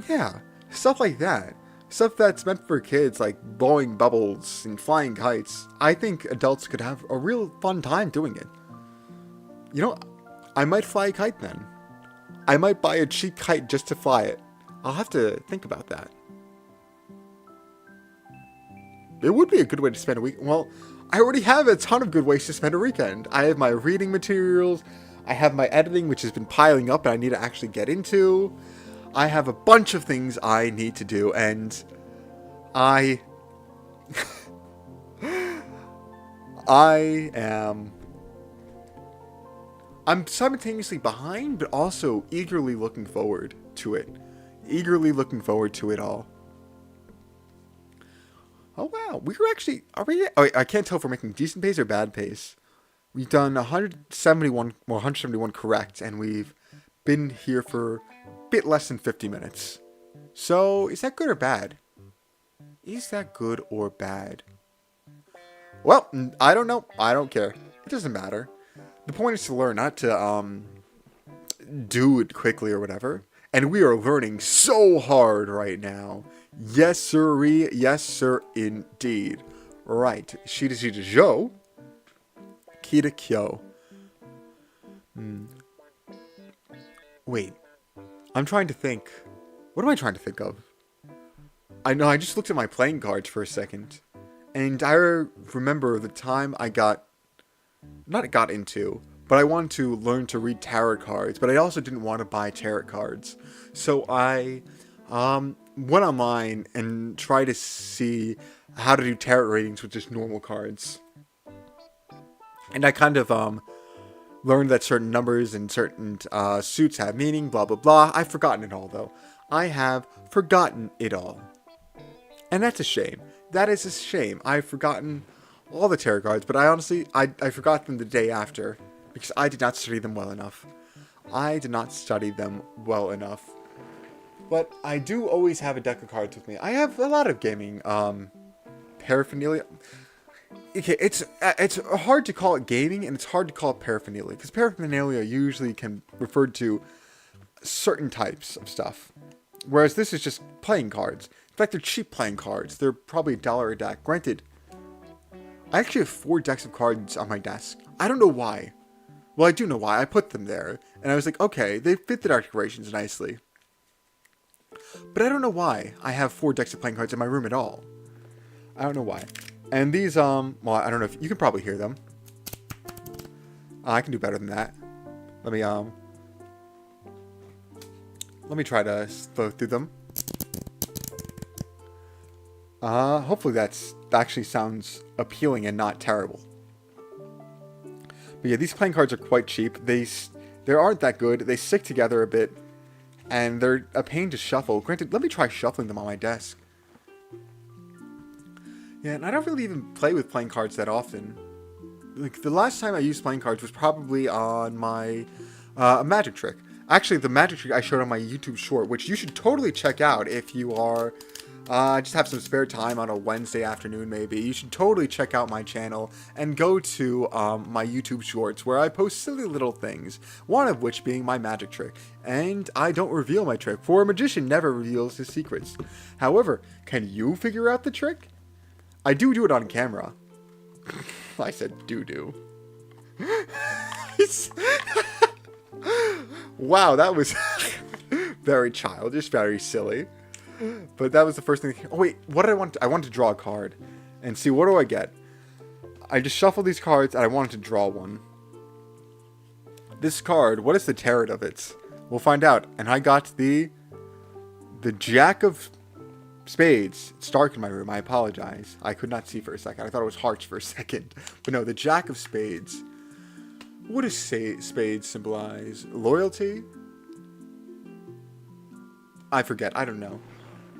yeah, stuff like that. Stuff that's meant for kids, like blowing bubbles and flying kites. I think adults could have a real fun time doing it. I might fly a kite then. I might buy a cheap kite just to fly it. I'll have to think about that. It would be a good way to spend a week. Well, I already have a ton of good ways to spend a weekend. I have my reading materials. I have my editing, which has been piling up and I need to actually get into. I have a bunch of things I need to do, and I'm simultaneously behind, but also eagerly looking forward to it. Eagerly looking forward to it all. Oh wow, are we? Oh, I can't tell if we're making decent pace or bad pace. We've done 171 correct, and we've been here for a bit less than 50 minutes. So, is that good or bad? Is that good or bad? Well, I don't know. I don't care. It doesn't matter. The point is to learn, not to do it quickly or whatever. And we are learning so hard right now. Yes, sirree. Yes, sir, indeed. Right. Shita shita jo. Kita kyo. Wait. I'm trying to think. What am I trying to think of? I know, I just looked at my playing cards for a second. And I remember the time I got into, but I wanted to learn to read tarot cards, but I also didn't want to buy tarot cards. So I went online and tried to see how to do tarot readings with just normal cards. And I kind of learned that certain numbers and certain suits have meaning, blah, blah, blah. I've forgotten it all, though. I have forgotten it all. And that's a shame. That is a shame. I've forgotten all the tarot cards, but I forgot them the day after, because I did not study them well enough. But I do always have a deck of cards with me. I have a lot of gaming paraphernalia. Okay, it's hard to call it gaming, and it's hard to call it paraphernalia, because paraphernalia usually can refer to certain types of stuff, whereas this is just playing cards. In fact, they're cheap playing cards. They're probably $1 a deck. Granted, I actually have 4 decks of cards on my desk. I don't know why. Well, I do know why. I put them there, and I was like, okay, they fit the decorations nicely. But I don't know why I have 4 decks of playing cards in my room at all. I don't know why. And these, well, I don't know if you can probably hear them. I can do better than that. Let me try to flow through them. Hopefully that's actually sounds appealing and not terrible. But yeah, these playing cards are quite cheap. They aren't that good. They stick together a bit, and they're a pain to shuffle. Granted, let me try shuffling them on my desk. Yeah, and I don't really even play with playing cards that often. Like, the last time I used playing cards was probably on my magic trick. Actually, the magic trick I showed on my YouTube short, which you should totally check out if you are just have some spare time on a Wednesday afternoon, maybe. You should totally check out my channel and go to my YouTube shorts where I post silly little things, one of which being my magic trick. And I don't reveal my trick, for a magician never reveals his secrets. However, can you figure out the trick? I do it on camera. I said do. Wow, that was very childish, very silly. But that was the first thing. Oh wait, what did I want? I wanted to draw a card. And see, what do I get? I just shuffled these cards and I wanted to draw one. This card, what is the tarot of it? We'll find out. And I got the Jack of Spades. It's dark in my room, I apologize. I could not see for a second. I thought it was hearts for a second. But no, the Jack of Spades. What does spades symbolize? Loyalty? I forget. I don't know.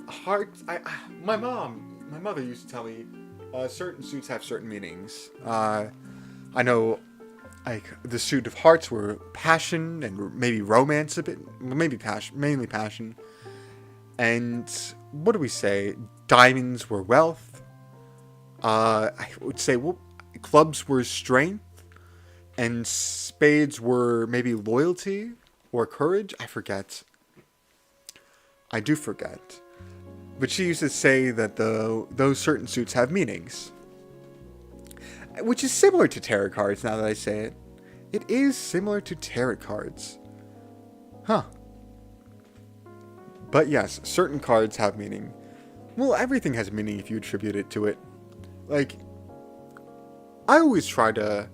Hearts. My mother used to tell me certain suits have certain meanings. I know, like, the suit of hearts were passion and maybe romance a bit, maybe passion, mainly passion. And what do we say? Diamonds were wealth. I would say, well, clubs were strength, and spades were maybe loyalty or courage. I forget. I do forget. But she used to say that those certain suits have meanings. Which is similar to tarot cards, now that I say it. It is similar to tarot cards. Huh. But yes, certain cards have meaning. Well, everything has meaning if you attribute it to it. Like, I always try to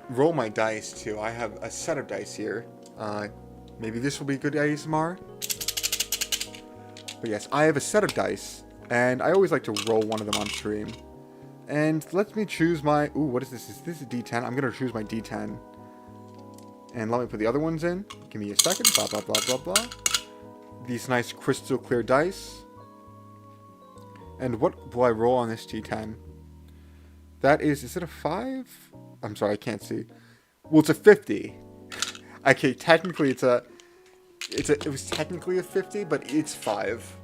roll my dice too. I have a set of dice here. Maybe this will be good ASMR. But yes, I have a set of dice, and I always like to roll one of them on stream. And let me choose my... Ooh, what is this? Is this a D10? I'm going to choose my D10. And let me put the other ones in. Give me a second. Blah, blah, blah, blah, blah. These nice crystal clear dice. And what will I roll on this D10? That is it a 5? I'm sorry, I can't see. Well, it's a 50. Okay, technically it was technically a 50, but it's 5.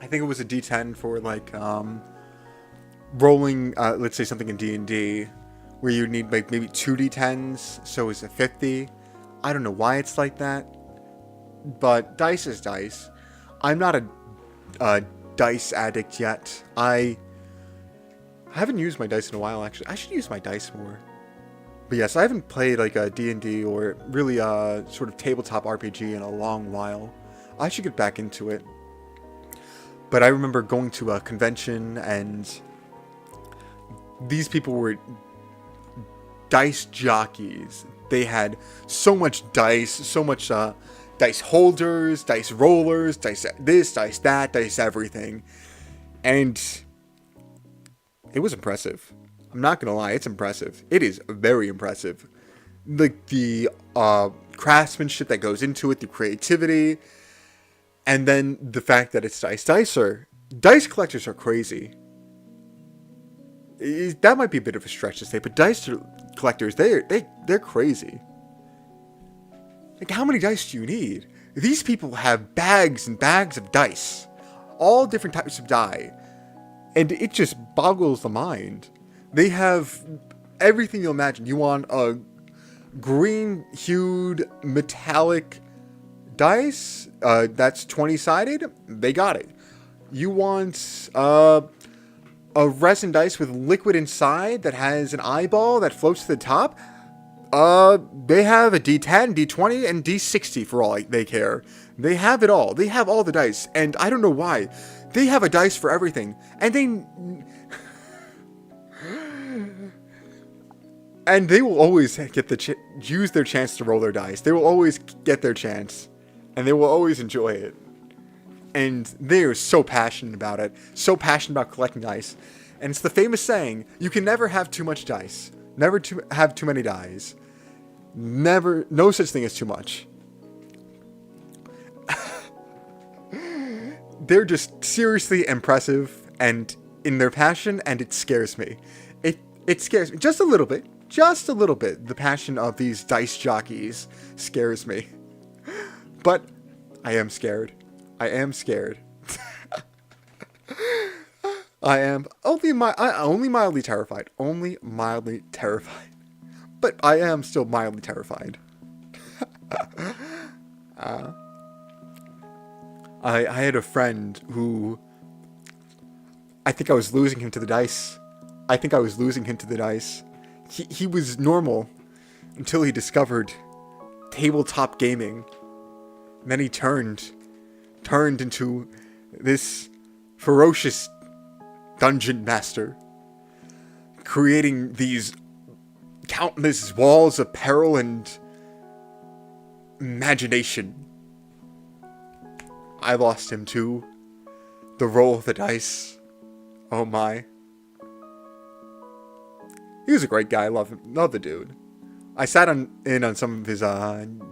I think it was a D10 for, like, rolling, let's say something in D&D, where you need, like, maybe 2 D10s, so it's a 50. I don't know why it's like that, but dice is dice. I'm not a dice addict yet. I haven't used my dice in a while, actually. I should use my dice more. But yes, I haven't played like a D&D or really sort of tabletop RPG in a long while. I should get back into it. But I remember going to a convention and these people were dice jockeys. They had so much dice, so much dice holders, dice rollers, dice this, dice that, dice everything. And it was impressive. I'm not gonna lie, it's impressive. It is very impressive. Like the craftsmanship that goes into it, the creativity, and then the fact that it's dice. Dice collectors are crazy. That might be a bit of a stretch to say, but dice collectors, they're crazy. Like, how many dice do you need? These people have bags and bags of dice, all different types of die, and it just boggles the mind. They have everything you'll imagine. You want a green-hued metallic dice that's 20-sided? They got it. You want a resin dice with liquid inside that has an eyeball that floats to the top? They have a D10, D20, and D60 for all they care. They have it all. They have all the dice, and I don't know why. They have a dice for everything, and they... And they will always get use their chance to roll their dice. They will always get their chance. And they will always enjoy it. And they are so passionate about it. So passionate about collecting dice. And it's the famous saying, you can never have too much dice. Never have too many dice. Never, no such thing as too much. They're just seriously impressive and in their passion, and it scares me. It scares me just a little bit. Just a little bit. The passion of these dice jockeys scares me. But I am scared. I am scared. I am only mildly terrified. Only mildly terrified. But I am still mildly terrified. I had a friend who... I think I was losing him to the dice. He was normal until he discovered tabletop gaming. And then he turned into this ferocious dungeon master, creating these countless walls of peril and imagination. I lost him to the roll of the dice. Oh my. He was a great guy. I love the dude. I sat in on some of his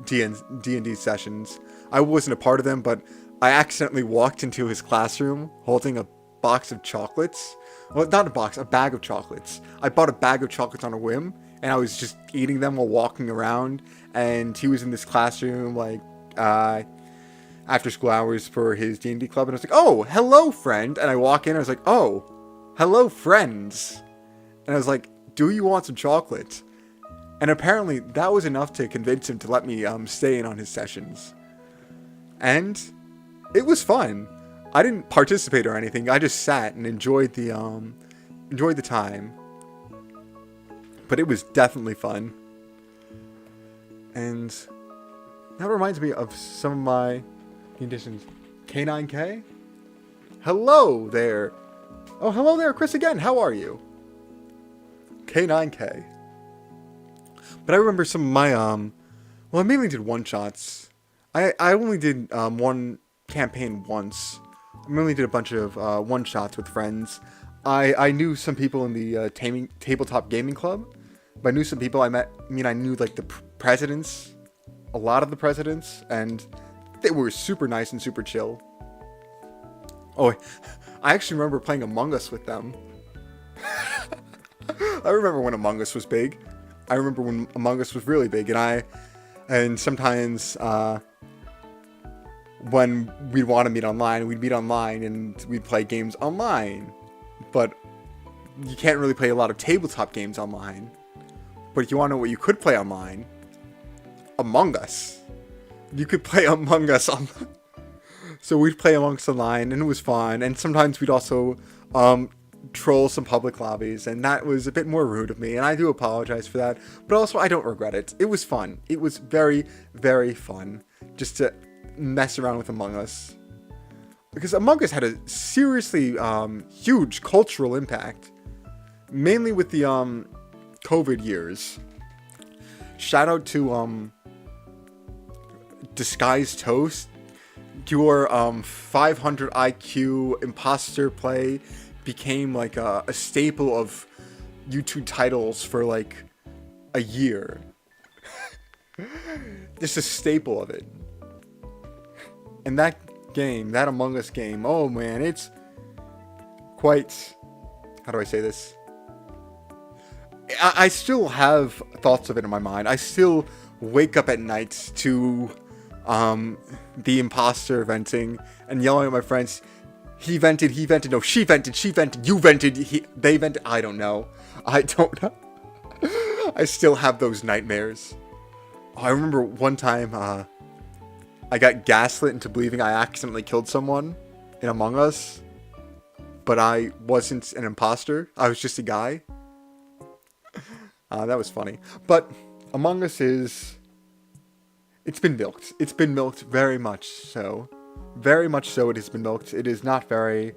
D&D sessions. I wasn't a part of them, but I accidentally walked into his classroom holding a box of chocolates. Well, not a box, a bag of chocolates. I bought a bag of chocolates on a whim, and I was just eating them while walking around. And he was in this classroom, like, after school hours for his D&D club. And I was like, oh, hello, friend. And I walk in, and I was like, oh, hello, friends. And I was like, do you want some chocolate? And apparently that was enough to convince him to let me stay in on his sessions. And it was fun. I didn't participate or anything. I just sat and enjoyed the time. But it was definitely fun. And that reminds me of some of my conditions. K9K? Hello there. Oh, hello there, Chris again. How are you? K9K. But I remember some of my, well, I mainly did one-shots. I only did one campaign once. I mainly did a bunch of one-shots with friends. I knew some people in the tabletop gaming club. By knew some people, I knew like the presidents, a lot of the presidents, and they were super nice and super chill. Oh, I actually remember playing Among Us with them. I remember when Among Us was big. I remember when Among Us was really big, and sometimes when we'd want to meet online, we'd meet online and we'd play games online. But you can't really play a lot of tabletop games online. But if you want to know what you could play online, Among Us. You could play Among Us online. So we'd play Among Us online, and it was fun. And sometimes we'd also troll some public lobbies, and that was a bit more rude of me, and I do apologize for that. But also, I don't regret it. It was fun. It was very, very fun just to mess around with Among Us. Because Among Us had a seriously huge cultural impact. Mainly with the COVID years. Shout out to Disguised Toast. Your 500 IQ imposter play became like a staple of YouTube titles for like a year. Just a staple of it. And that game, that Among Us game, oh man, it's quite, how do I say this? I still have thoughts of it in my mind. I still wake up at night to the imposter venting and yelling at my friends, he vented, no, she vented, you vented, they vented, I don't know. I still have those nightmares. Oh, I remember one time, I got gaslit into believing I accidentally killed someone in Among Us, but I wasn't an imposter, I was just a guy. That was funny. But Among Us it's been milked. It's been milked very much so. Very much so it has been milked. It is not very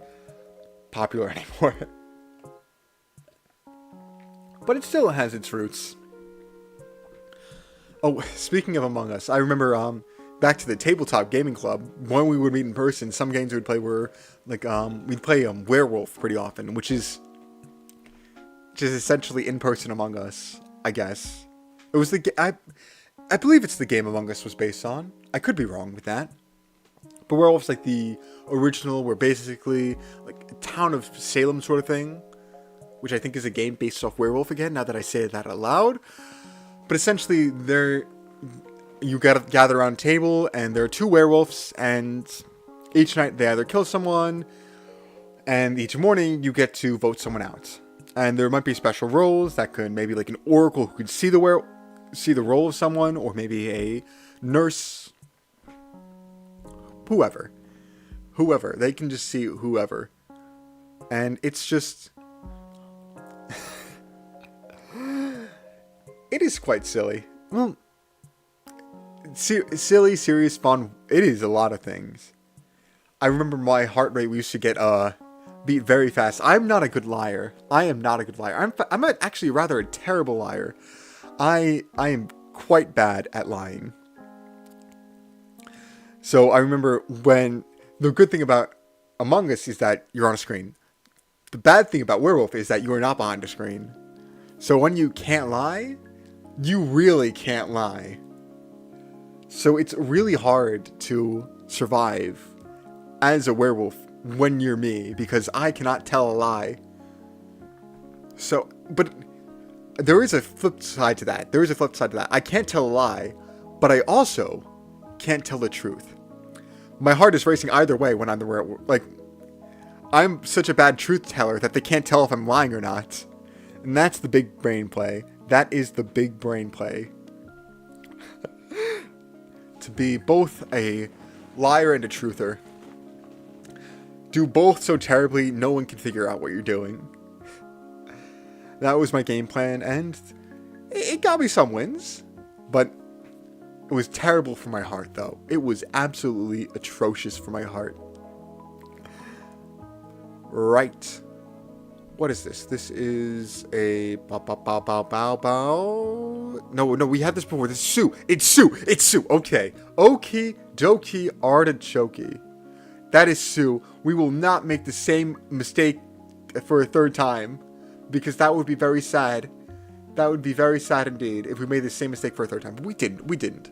popular anymore. But it still has its roots. Oh, speaking of Among Us, I remember back to the tabletop gaming club when we would meet in person. Some games we'd play were like we'd play Werewolf pretty often, which is essentially in person Among Us, I guess. It was I believe it's the game Among Us was based on. I could be wrong with that. But Werewolf's like the original, were basically like a town of Salem sort of thing, which I think is a game based off Werewolf again, now that I say that out loud. But essentially, you gotta gather around a table, and there are two werewolves, and each night they either kill someone, and each morning you get to vote someone out. And there might be special roles that could, maybe like an oracle who could see the role of someone, or maybe a nurse, whoever, they can just see whoever, and it's just. It is quite silly. Well, silly, serious, fun. It is a lot of things. I remember my heart rate. We used to get beat very fast. I'm not a good liar. I am not a good liar. I'm actually rather a terrible liar. I am quite bad at lying. So I remember when the good thing about Among Us is that you're on a screen. The bad thing about Werewolf is that you are not behind a screen. So when you can't lie, you really can't lie. So it's really hard to survive as a werewolf when you're me, because I cannot tell a lie. So, but there is a flip side to that. I can't tell a lie, but I also can't tell the truth. My heart is racing either way when I'm the werewolf. Like, I'm such a bad truth teller that they can't tell if I'm lying or not. And that's the big brain play. That is the big brain play. To be both a liar and a truther. Do both so terribly no one can figure out what you're doing. That was my game plan, and it got me some wins. But it was terrible for my heart, though. It was absolutely atrocious for my heart. Right. What is this? This is a bow. No, we had this before. This is Sue. It's Sue. Okay. Okie dokie artichoke. That is Sue. We will not make the same mistake for a third time, because that would be very sad. That would be very sad indeed if we made the same mistake for a third time. But we didn't.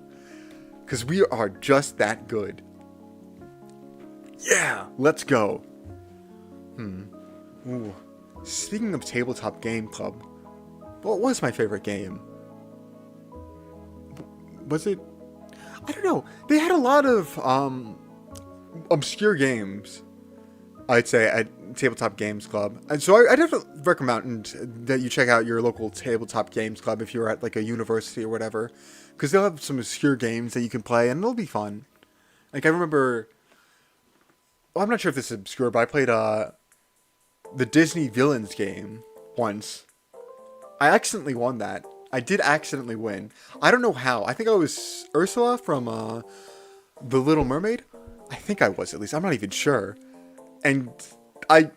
Because we are just that good. Yeah, let's go. Ooh. Speaking of tabletop game club, what was my favorite game? Was it? I don't know. They had a lot of obscure games, I'd say, at Tabletop Games Club. And so I definitely recommend that you check out your local Tabletop Games Club if you're at like a university or whatever, because they'll have some obscure games that you can play, and it'll be fun. Like, I remember, well, I'm not sure if this is obscure, but I played the Disney Villains game once. I accidentally won that. I did accidentally win. I don't know how. I think I was Ursula from The Little Mermaid. I think I was, at least. I'm not even sure. And I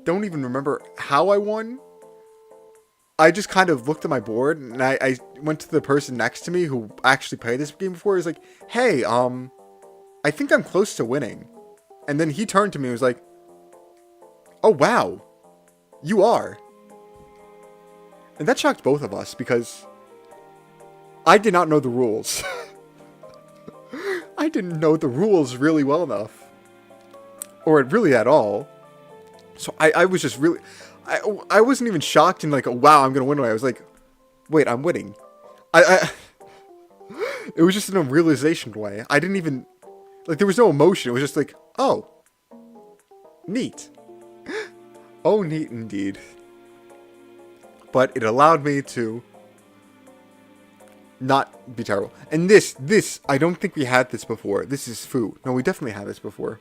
don't even remember how I won. I just kind of looked at my board, and I went to the person next to me who actually played this game before. He was like, hey, I think I'm close to winning. And then he turned to me and was like, oh, wow, you are. And that shocked both of us, because I did not know the rules. I didn't know the rules really well enough. Or really at all. So I was just really... I wasn't even shocked and like, oh, wow, I'm going to win. I was like, wait, I'm winning. It was just in a realization way. I didn't even... Like, there was no emotion. It was just like, oh, neat. Oh, neat indeed. But it allowed me to not be terrible. And this, I don't think we had this before. This is food. No, we definitely had this before.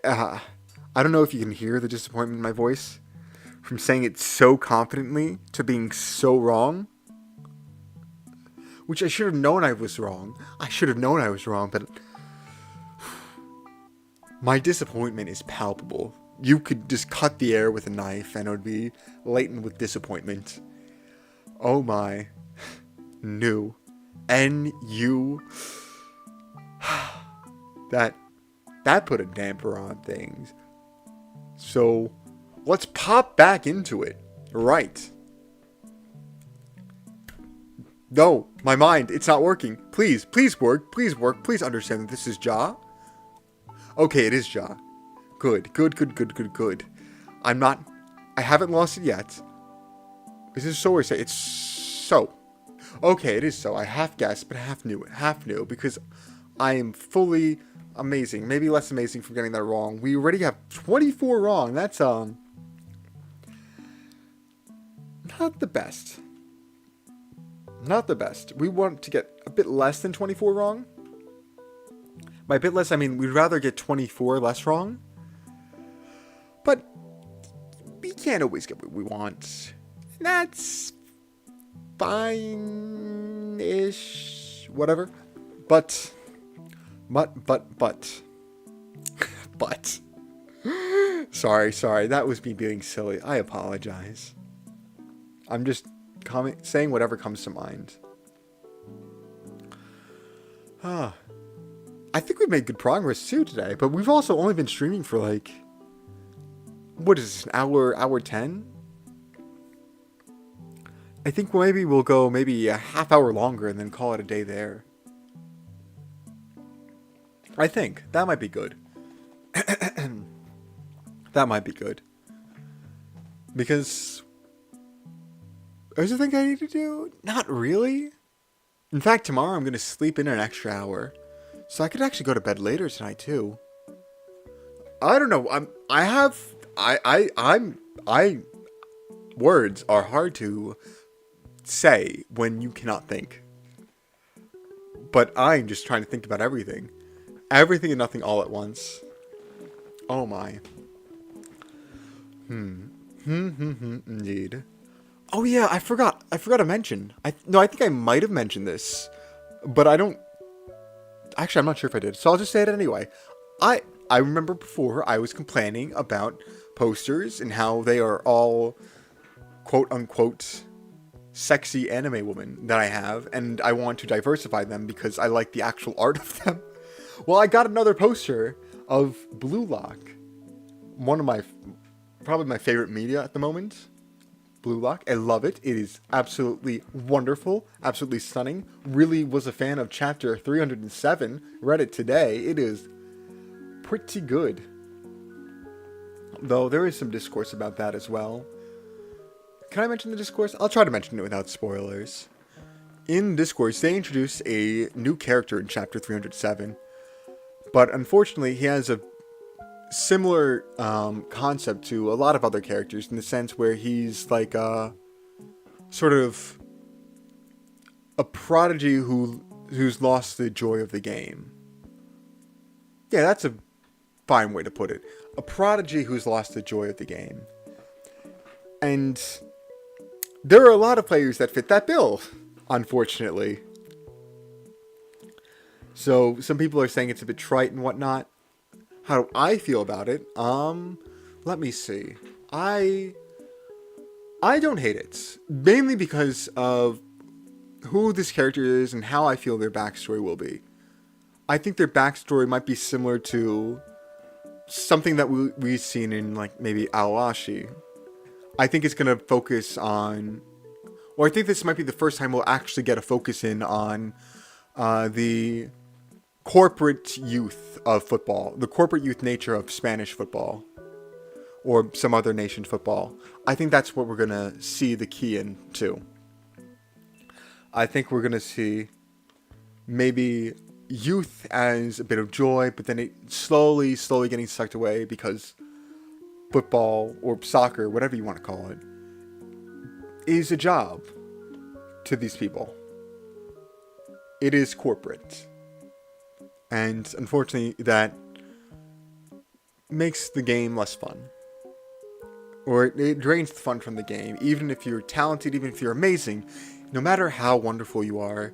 I don't know if you can hear the disappointment in my voice from saying it so confidently to being so wrong. Which I should have known I was wrong. But my disappointment is palpable. You could just cut the air with a knife and it would be laden with disappointment. Oh my. New. N-U. That put a damper on things. So, let's pop back into it. Right. No, my mind, it's not working. Please work. Please work. Please understand that this is Ja. Okay, it is Ja. Good. I haven't lost it yet. Is this so or say? It's so. Okay, it is so. I half guessed, but half knew because I am fully amazing. Maybe less amazing for getting that wrong. We already have 24 wrong. That's not the best. Not the best. We want to get a bit less than 24 wrong. By a bit less, I mean we'd rather get 24 less wrong. But we can't always get what we want. That's fine-ish. Whatever. But. Sorry. That was me being silly. I apologize. I'm just saying whatever comes to mind. I think we've made good progress too today, but we've also only been streaming for like, what is this, an hour 10? I think maybe we'll go maybe a half hour longer and then call it a day there. I think that might be good. That might be good. Because is there anything I need to do? Not really. In fact, tomorrow I'm going to sleep in an extra hour. So I could actually go to bed later tonight too. I don't know. Words are hard to say when you cannot think. But I'm just trying to think about everything. Everything and nothing all at once. Oh my. Indeed. Oh yeah, I forgot to mention. I think I might have mentioned this, but I don't. Actually, I'm not sure if I did, so I'll just say it anyway. I remember before I was complaining about posters and how they are all quote unquote sexy anime women that I have, and I want to diversify them because I like the actual art of them. Well, I got another poster of Blue Lock, probably my favorite media at the moment. Blue Lock. I love it. It is absolutely wonderful. Absolutely stunning. Really was a fan of chapter 307. Read it today. It is pretty good. Though there is some discourse about that as well. Can I mention the discourse? I'll try to mention it without spoilers. In discourse, they introduce a new character in chapter 307. But unfortunately, he has a similar concept to a lot of other characters in the sense where he's like a sort of a prodigy who's lost the joy of the game. Yeah, that's a fine way to put it. A prodigy who's lost the joy of the game. And there are a lot of players that fit that bill, unfortunately. So some people are saying it's a bit trite and whatnot. How do I feel about it? Let me see. I don't hate it. Mainly because of who this character is and how I feel their backstory will be. I think their backstory might be similar to something that we've seen in like maybe Awashi. I think it's going to focus on, or I think this might be the first time we'll actually get a focus in on the corporate youth of football, the corporate youth nature of Spanish football, or some other nation's football. I think that's what we're going to see the key in too. I think we're going to see maybe youth as a bit of joy, but then it slowly getting sucked away because football or soccer, whatever you want to call it, is a job to these people. It is corporate. And unfortunately, that makes the game less fun. Or it drains the fun from the game. Even if you're talented, even if you're amazing, no matter how wonderful you are,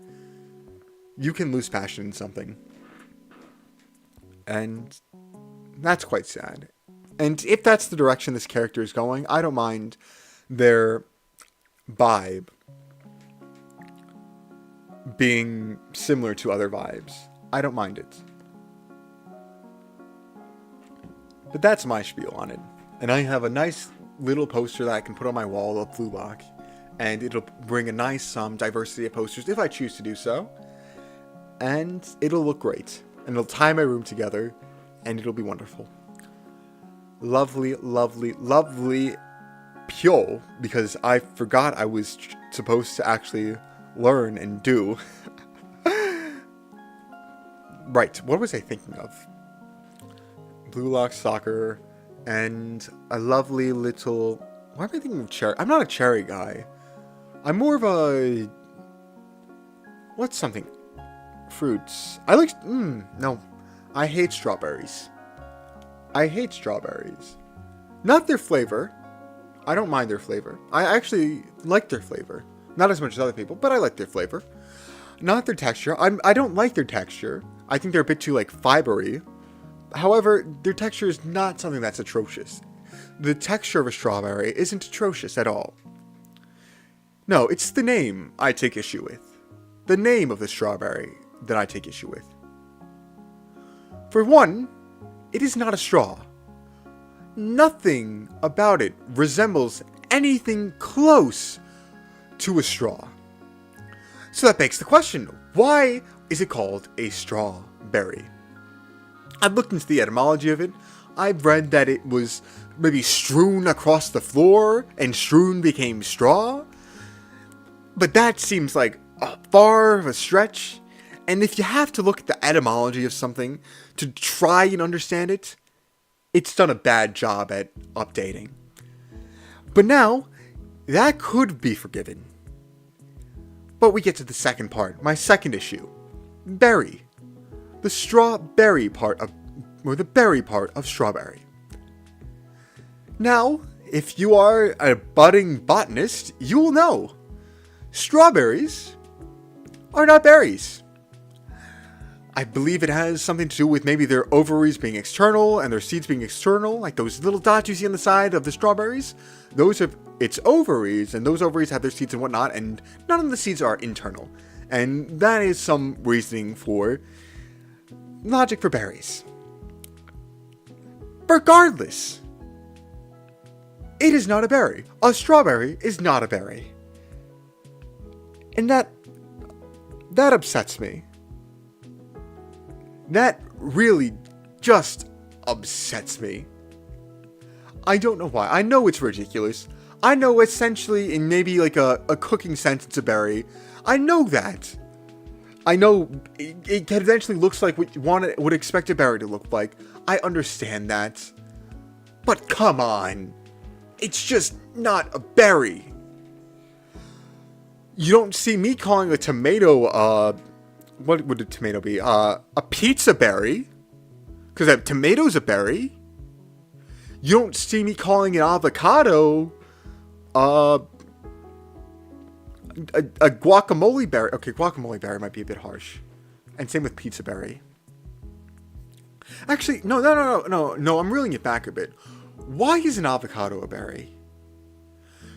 you can lose passion in something. And that's quite sad. And if that's the direction this character is going, I don't mind their vibe. being similar to other vibes. I don't mind it. But that's my spiel on it. And I have a nice little poster that I can put on my wall of Blue Lock. And it'll bring a nice diversity of posters if I choose to do so. And it'll look great. And it'll tie my room together. And it'll be wonderful. Lovely, lovely, lovely pyo. Because I forgot I was supposed to actually learn and do. Right, what was I thinking of? Blue Lock Soccer. And a lovely little... Why am I thinking of cherry? I'm not a cherry guy. I'm more of a... What's something? Fruits. I like... no. I hate strawberries. I hate strawberries. Not their flavor. I don't mind their flavor. I actually like their flavor. Not as much as other people, but I like their flavor. Not their texture. I don't like their texture. I think they're a bit too, like, fibery. However, their texture is not something that's atrocious. The texture of a strawberry isn't atrocious at all. No, it's the name I take issue with. The name of the strawberry that I take issue with. For one, it is not a straw. Nothing about it resembles anything close to a straw. So that begs the question, why is it called a strawberry? I've looked into the etymology of it. I've read that it was maybe strewn across the floor and strewn became straw. But that seems like a far of a stretch. And if you have to look at the etymology of something to try and understand it, it's done a bad job at updating. But now, that could be forgiven. But we get to the second part, my second issue. Berry. The strawberry part of, or the berry part of strawberry. Now, if you are a budding botanist, you will know. Strawberries are not berries. I believe it has something to do with maybe their ovaries being external and their seeds being external, like those little dots you see on the side of the strawberries. Those are its ovaries, and those ovaries have their seeds and whatnot, and none of the seeds are internal. And that is some reasoning for logic for berries. Regardless, it is not a berry. A strawberry is not a berry. And that upsets me. That really just upsets me. I don't know why. I know it's ridiculous. I know essentially in maybe like a cooking sense it's a berry. I know that. I know it eventually looks like what you would expect a berry to look like. I understand that. But come on. It's just not a berry. You don't see me calling a tomato, what would a tomato be? A pizza berry. Because a tomato's a berry. You don't see me calling an avocado, a guacamole berry. Okay, guacamole berry might be a bit harsh. And same with pizza berry. Actually, no, I'm reeling it back a bit. Why is an avocado a berry?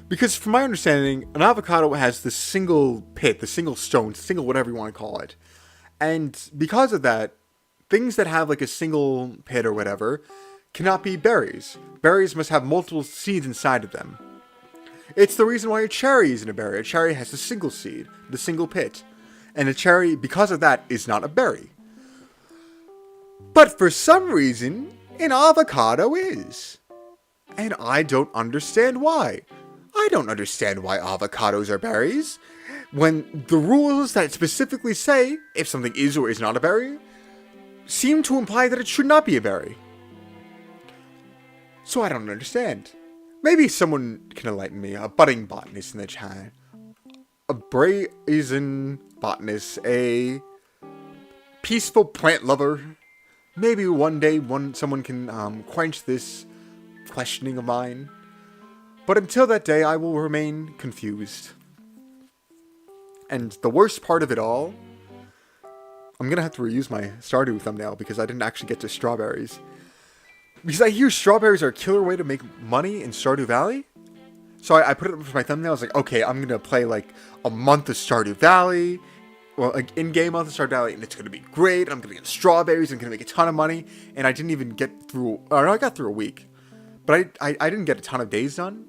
Because from my understanding, an avocado has the single pit, the single stone, single whatever you want to call it. And because of that, things that have like a single pit or whatever cannot be berries. Berries must have multiple seeds inside of them. It's the reason why a cherry isn't a berry. A cherry has a single seed, the single pit. And a cherry, because of that, is not a berry. But for some reason, an avocado is. And I don't understand why. I don't understand why avocados are berries, when the rules that specifically say if something is or is not a berry seem to imply that it should not be a berry. So I don't understand. Maybe someone can enlighten me, a budding botanist in the chat, a brazen botanist, a peaceful plant lover. Maybe one day someone can quench this questioning of mine. But until that day, I will remain confused. And the worst part of it all, I'm going to have to reuse my Stardew thumbnail because I didn't actually get to strawberries. Because I hear strawberries are a killer way to make money in Stardew Valley. So I put it up for my thumbnail. I was like, okay, I'm going to play like a month of Stardew Valley. well, like in-game on the Stardew Valley, and it's going to be great. I'm going to get strawberries. I'm going to make a ton of money. And I didn't even get through, or no, I got through a week. But I didn't get a ton of days done.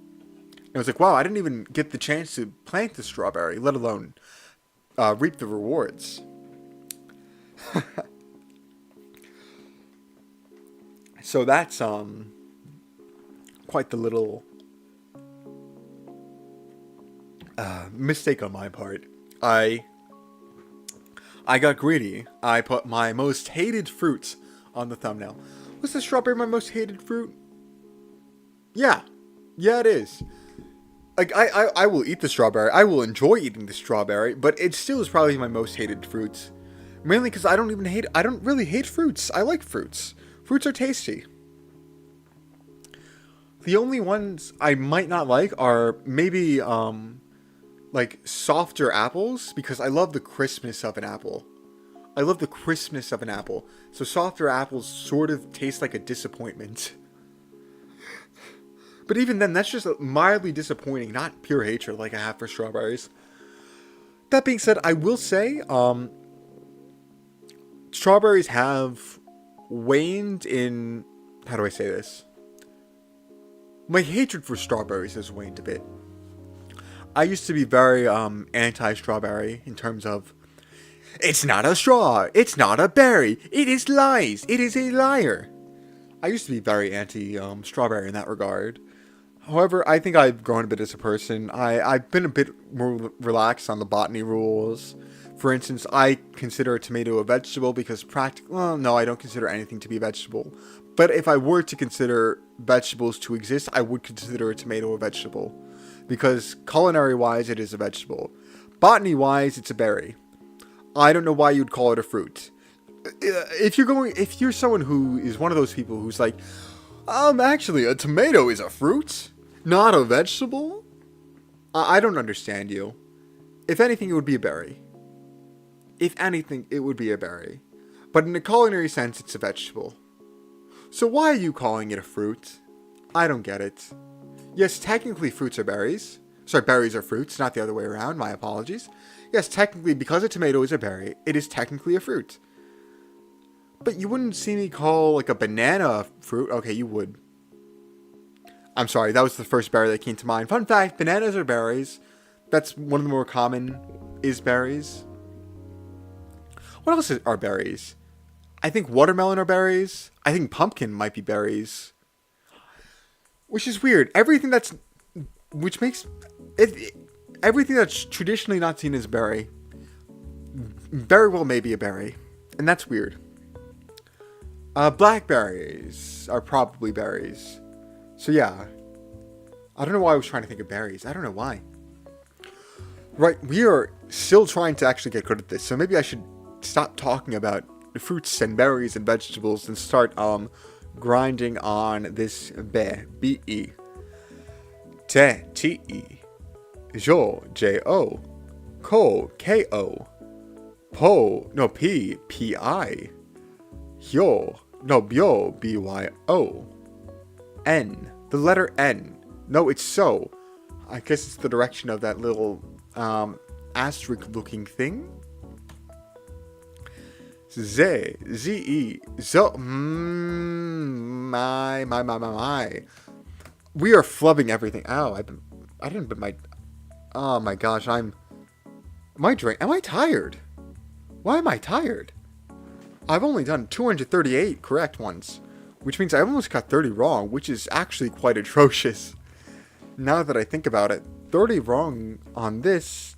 And I was like, wow, I didn't even get the chance to plant the strawberry, let alone reap the rewards. So that's quite the little mistake on my part. I got greedy. I put my most hated fruits on the thumbnail. Was the strawberry my most hated fruit? Yeah. Yeah, it is. Like, I will eat the strawberry. I will enjoy eating the strawberry, but it still is probably my most hated fruit. Mainly because I don't really hate fruits. I like fruits. Fruits are tasty. The only ones I might not like are maybe, like, softer apples, because I love the crispness of an apple. I love the crispness of an apple. So softer apples sort of taste like a disappointment. But even then, that's just mildly disappointing, not pure hatred like I have for strawberries. That being said, I will say, strawberries have waned in... How do I say this? My hatred for strawberries has waned a bit. I used to be very anti-strawberry in terms of, it's not a straw, it's not a berry, it is lies, it is a liar. I used to be very anti-strawberry in that regard. However, I think I've grown a bit as a person. I've been a bit more relaxed on the botany rules. For instance, I consider a tomato a vegetable because well, no, I don't consider anything to be a vegetable. But if I were to consider vegetables to exist, I would consider a tomato a vegetable. Because culinary-wise, it is a vegetable. Botany-wise, it's a berry. I don't know why you'd call it a fruit. If you're someone who is one of those people who's like, actually, a tomato is a fruit, not a vegetable, I don't understand you. If anything, it would be a berry. If anything, it would be a berry. But in a culinary sense, it's a vegetable. So why are you calling it a fruit? I don't get it. Yes, technically fruits are berries. Sorry, berries are fruits, not the other way around. My apologies. Yes, technically, because a tomato is a berry, it is technically a fruit. But you wouldn't see me call, like, a banana a fruit. Okay, you would. I'm sorry, that was the first berry that came to mind. Fun fact, bananas are berries. That's one of the more common is berries. What else are berries? I think watermelon are berries. I think pumpkin might be berries. Which is weird. Everything that's traditionally not seen as berry, very well may be a berry. And that's weird. Blackberries are probably berries. So yeah. I don't know why I was trying to think of berries. I don't know why. Right, we are still trying to actually get good at this. So maybe I should stop talking about fruits and berries and vegetables and start grinding on this B-E. Te, T-E. Jo, J-O. Ko, K-O. Po, no, P, P-I. Hyo, no, Byo, B-Y-O. N, the letter N. No, it's so. I guess it's the direction of that little asterisk-looking thing. Z, Z-E, zo, my. We are flubbing everything. Ow, I didn't put my, oh my gosh, am I tired? Why am I tired? I've only done 238 correct ones, which means I almost got 30 wrong, which is actually quite atrocious. Now that I think about it, 30 wrong on this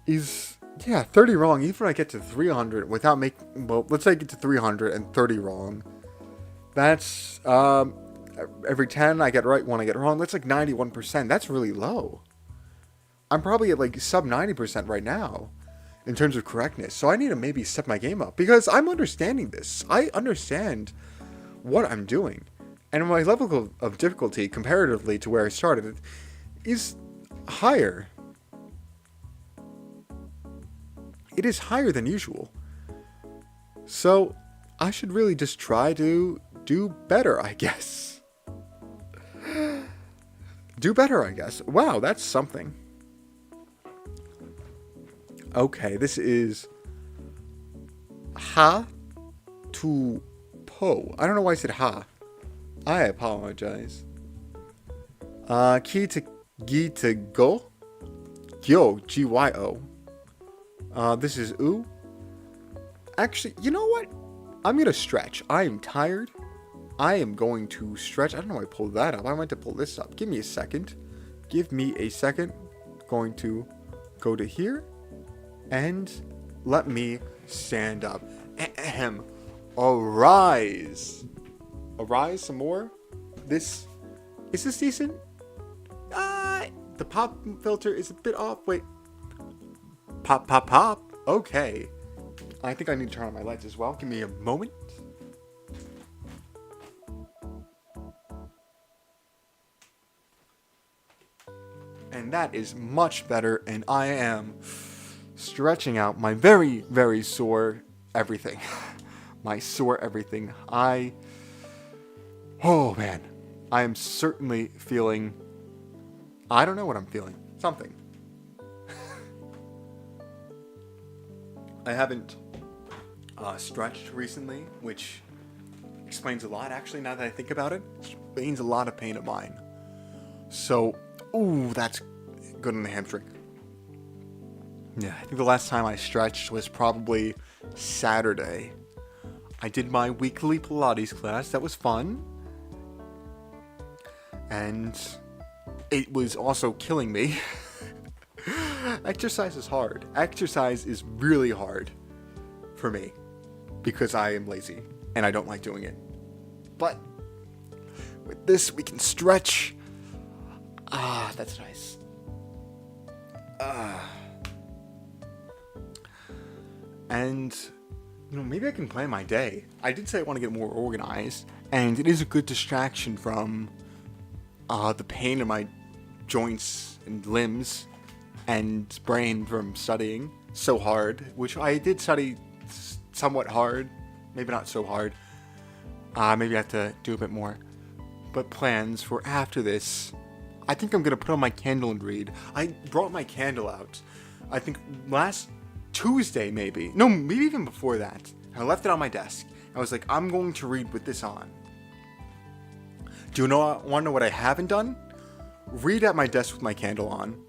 is... Yeah, 30 wrong, even when I get to 300 without making... Well, let's say I get to 330 wrong. That's, every 10 I get right, 1 I get wrong. That's like 91%. That's really low. I'm probably at like sub 90% right now in terms of correctness. So I need to maybe step my game up because I'm understanding this. I understand what I'm doing. And my level of difficulty comparatively to where I started is higher. It is higher than usual. So, I should really just try to do better, I guess. Do better, I guess. Wow, that's something. Okay, this is ha to po. I don't know why I said ha. I apologize. Ki to gi to go. Gyo, G-Y-O. This is oo. Actually, you know what? I'm gonna stretch. I am tired. I am going to stretch. I don't know why I pulled that up. I meant to pull this up. Give me a second. Give me a second. Going to go to here. And let me stand up. Ahem. Arise. Arise some more. Is this decent? The pop filter is a bit off. Wait. Pop, pop, pop. Okay. I think I need to turn on my lights as well. Give me a moment. And that is much better. And I am stretching out my very, very sore everything. My sore everything. Oh man. I am certainly feeling... I don't know what I'm feeling. Something. I haven't stretched recently, which explains a lot, actually, now that I think about it. Explains a lot of pain of mine. So, ooh, that's good on the hamstring. Yeah, I think the last time I stretched was probably Saturday. I did my weekly Pilates class. That was fun. And it was also killing me. Exercise is hard. Exercise is really hard for me because I am lazy and I don't like doing it. But with this, we can stretch. That's nice. And, maybe I can plan my day. I did say I want to get more organized, and it is a good distraction from the pain in my joints and limbs and brain from studying so hard, which I did study somewhat hard, maybe not so hard. Maybe I have to do a bit more. But plans for after this, I think I'm going to put on my candle and read. I brought my candle out, I think last Tuesday maybe. No, maybe even before that. I left it on my desk. I was like, I'm going to read with this on. Do you want to know what I haven't done? Read at my desk with my candle on.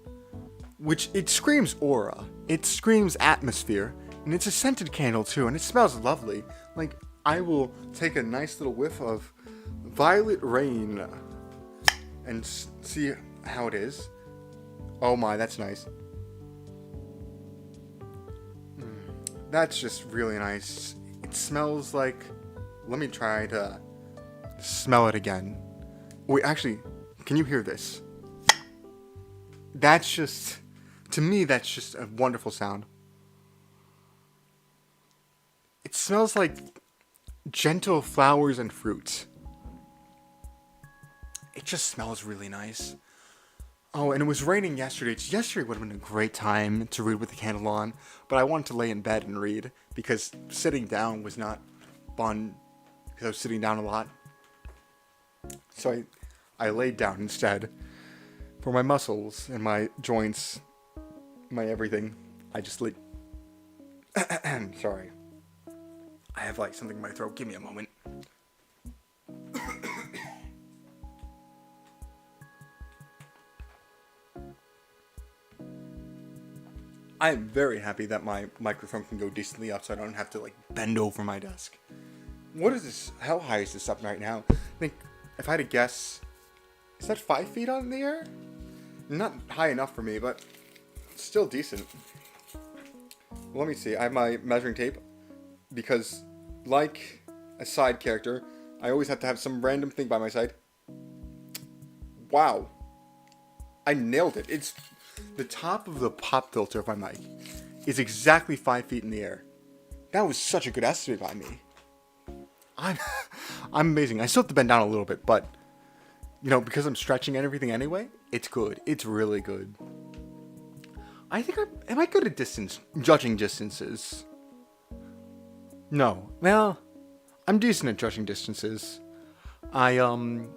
Which, it screams aura. It screams atmosphere. And it's a scented candle too, and it smells lovely. Like, I will take a nice little whiff of Violet Rain and see how it is. Oh my, that's nice. That's just really nice. It smells like... Let me try to smell it again. Wait, actually, can you hear this? That's just... To me, that's just a wonderful sound. It smells like gentle flowers and fruits. It just smells really nice. Oh, and it was raining yesterday. Yesterday would have been a great time to read with the candle on, but I wanted to lay in bed and read because sitting down was not fun because I was sitting down a lot. So I laid down instead. For my muscles and my joints, my everything, I just laid... Sorry. I have like something in my throat. Give me a moment. I am very happy that my microphone can go decently up so I don't have to like bend over my desk. What is this? How high is this up right now? I think if I had to guess, is that 5 feet on the air? Not high enough for me, but still decent. Let me see. I have my measuring tape because, like a side character, I always have to have some random thing by my side. Wow. I nailed it. It's the top of the pop filter of my mic is exactly 5 feet in the air. That was such a good estimate by me. I'm amazing. I still have to bend down a little bit, but because I'm stretching and everything anyway, it's good. It's really good. I think am I good at judging distances? No. Well, I'm decent at judging distances. When's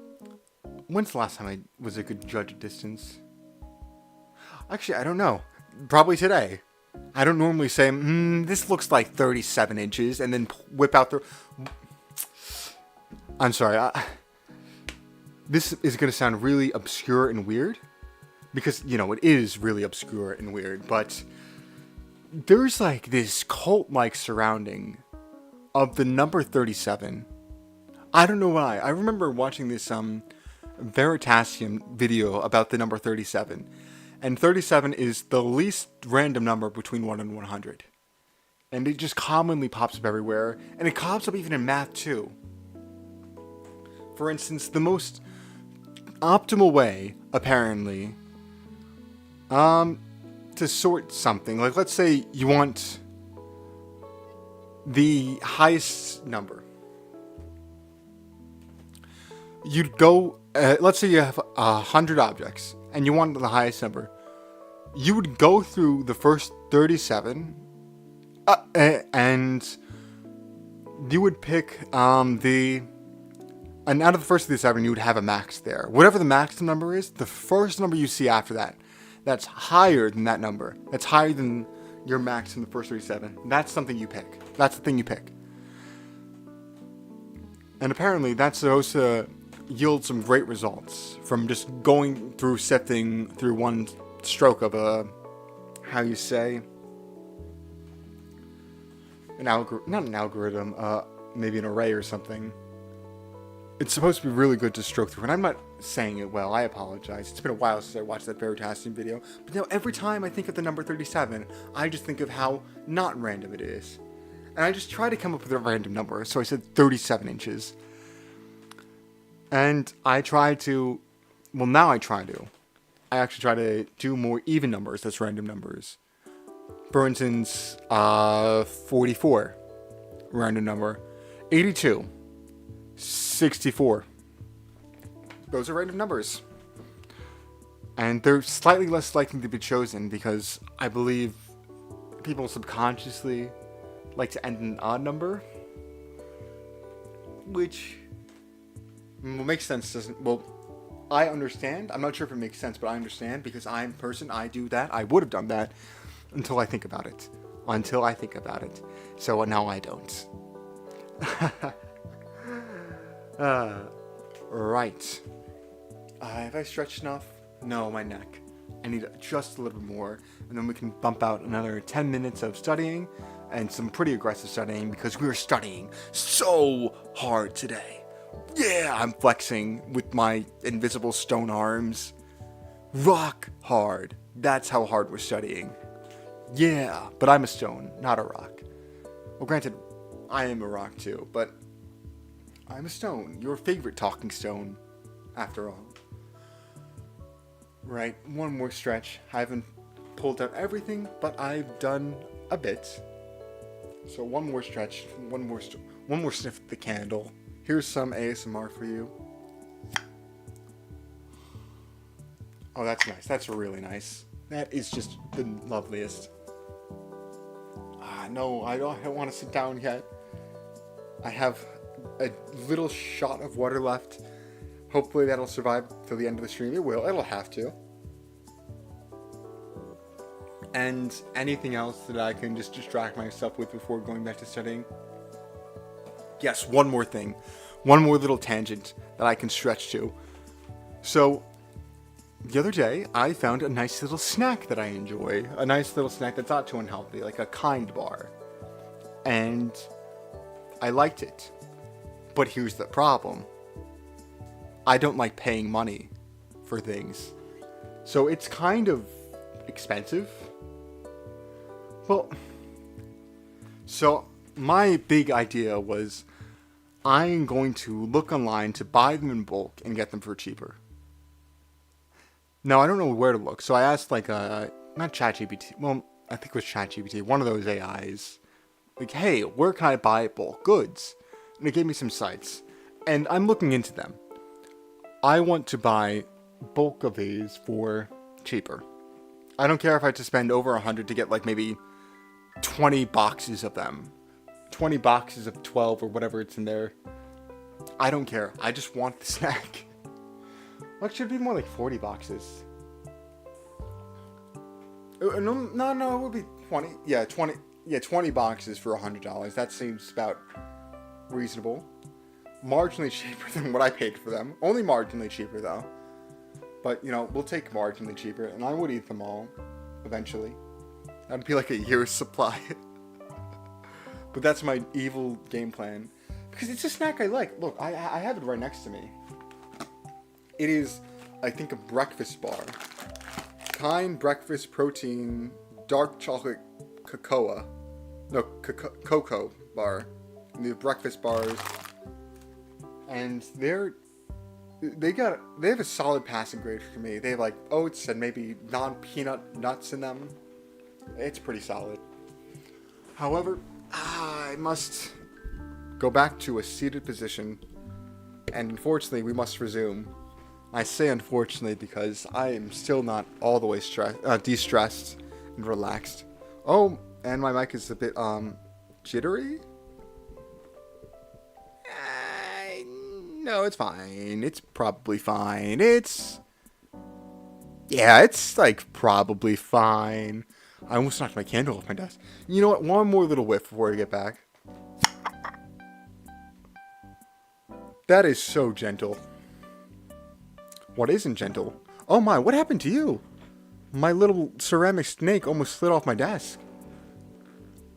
the last time I was a good judge of distance? Actually, I don't know. Probably today. I don't normally say, this looks like 37 inches, and then whip out the... I'm sorry. This is going to sound really obscure and weird, because, it is really obscure and weird, but there's like this cult-like surrounding of the number 37. I don't know why. I remember watching this Veritasium video about the number 37. And 37 is the least random number between 1 and 100. And it just commonly pops up everywhere. And it pops up even in math too. For instance, the most optimal way, apparently, to sort something. Like, let's say you want the highest number. You'd go, let's say you have 100 objects, and you want the highest number. You would go through the first 37, and you would pick and out of the first 37, you would have a max there. Whatever the max number is, the first number you see after that, that's higher than that number. That's higher than your max in the first 37. That's something you pick. That's the thing you pick. And apparently, that's supposed to yield some great results from just going through sifting through one stroke of how you say, not an algorithm, maybe an array or something. It's supposed to be really good to stroke through, and I'm not saying it well. I apologize. It's been a while since I watched that Veritasium video, but every time I think of the number 37, I just think of how not random it is. And I just try to come up with a random number, so I said 37 inches. And I actually try to do more even numbers that's random numbers. For instance, 44, random number. 82, 64. Those are random numbers. And they're slightly less likely to be chosen because I believe people subconsciously like to end in an odd number. Which makes sense, doesn't... Well, I understand. I'm not sure if it makes sense, but I understand because I'm a person. I do that. I would have done that until I think about it. So now I don't. Right. Have I stretched enough? No, my neck. I need just a little bit more, and then we can bump out another 10 minutes of studying, and some pretty aggressive studying, because we're studying so hard today. Yeah, I'm flexing with my invisible stone arms. Rock hard. That's how hard we're studying. Yeah, but I'm a stone, not a rock. Well, granted, I am a rock too, but I'm a stone. Your favorite talking stone, after all. Right, one more stretch. I haven't pulled out everything, but I've done a bit. So one more stretch, one more sniff at the candle. Here's some ASMR for you. Oh, that's nice. That's really nice. That is just the loveliest. No, I don't want to sit down yet. I have a little shot of water left. Hopefully that'll survive till the end of the stream. It will. It'll have to. And anything else that I can just distract myself with before going back to studying. Yes, one more thing. One more little tangent that I can stretch to. So, the other day, I found a nice little snack that I enjoy. A nice little snack that's not too unhealthy, like a kind bar. And I liked it. But here's the problem. I don't like paying money for things. So it's kind of expensive. Well, so my big idea was I'm going to look online to buy them in bulk and get them for cheaper. Now, I don't know where to look, so I asked not ChatGPT, well, I think it was ChatGPT, one of those AIs, like, hey, where can I buy bulk goods? And it gave me some sites, and I'm looking into them. I want to buy bulk of these for cheaper. I don't care if I have to spend over 100 to get, maybe 20 boxes of them. 20 boxes of 12 or whatever it's in there. I don't care. I just want the snack. Well, it should be more like 40 boxes. No, it would be 20, yeah, 20, yeah, 20 boxes for $100. That seems about reasonable. Marginally cheaper than what I paid for them. Only marginally cheaper, though. But, you know, we'll take marginally cheaper, and I would eat them all, eventually. That'd be like a year's supply. But that's my evil game plan. Because it's a snack I like. Look, I have it right next to me. It is, I think, a breakfast bar. Kind breakfast protein, dark chocolate cocoa. No, cocoa bar. And these breakfast bars. And they have a solid passing grade for me. They have like oats and maybe non-peanut nuts in them. It's pretty solid. However, I must go back to a seated position, and unfortunately we must resume. I say unfortunately because I am still not all the way de-stressed and relaxed. Oh, and my mic is a bit jittery. No, it's fine. It's probably fine. It's like probably fine. I almost knocked my candle off my desk. You know what? One more little whiff before I get back. That is so gentle. What isn't gentle? Oh my, what happened to you? My little ceramic snake almost slid off my desk.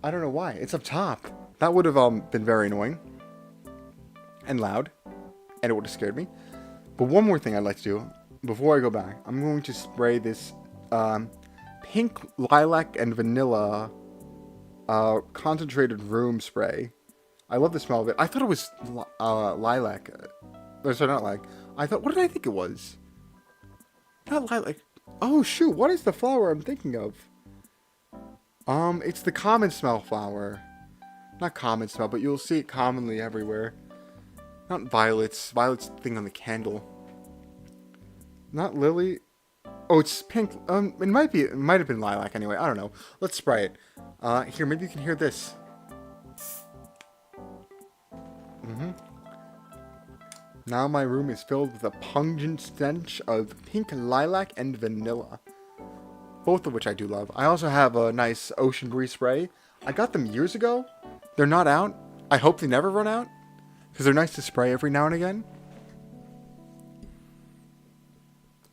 I don't know why. It's up top. That would have been very annoying. And loud. And it would have scared me. But one more thing I'd like to do before I go back. I'm going to spray this pink lilac and vanilla concentrated room spray. I love the smell of it. I thought it was lilac. Sorry, not lilac. What did I think it was? Not lilac. Oh shoot, what is the flower I'm thinking of? It's the common smell flower. Not common smell, but you'll see it commonly everywhere. Not violets. Violets thing on the candle. Not lily. Oh, it's pink. It might have been lilac anyway. I don't know. Let's spray it. Here, maybe you can hear this. Now my room is filled with a pungent stench of pink lilac and vanilla. Both of which I do love. I also have a nice ocean breeze spray. I got them years ago. They're not out. I hope they never run out. Because they're nice to spray every now and again.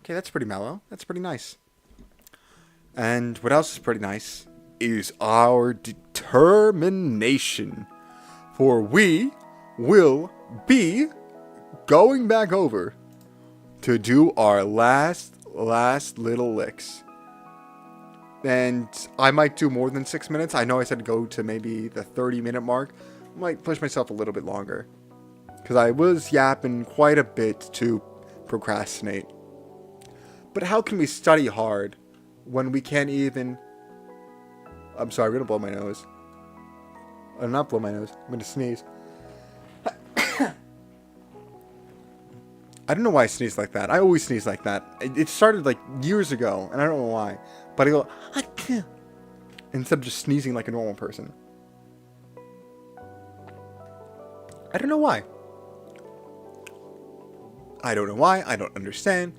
Okay, that's pretty mellow. That's pretty nice. And what else is pretty nice is our determination. For we will be going back over to do our last little licks. And I might do more than 6 minutes. I know I said go to maybe the 30-minute mark. I might push myself a little bit longer. Because I was yapping quite a bit to procrastinate. But how can we study hard when we can't even... I'm sorry, I'm going to blow my nose. I'm not blow my nose. I'm going to sneeze. I don't know why I sneeze like that. I always sneeze like that. It started like years ago, and I don't know why. But I go... instead of just sneezing like a normal person. I don't know why. I don't know why, I don't understand.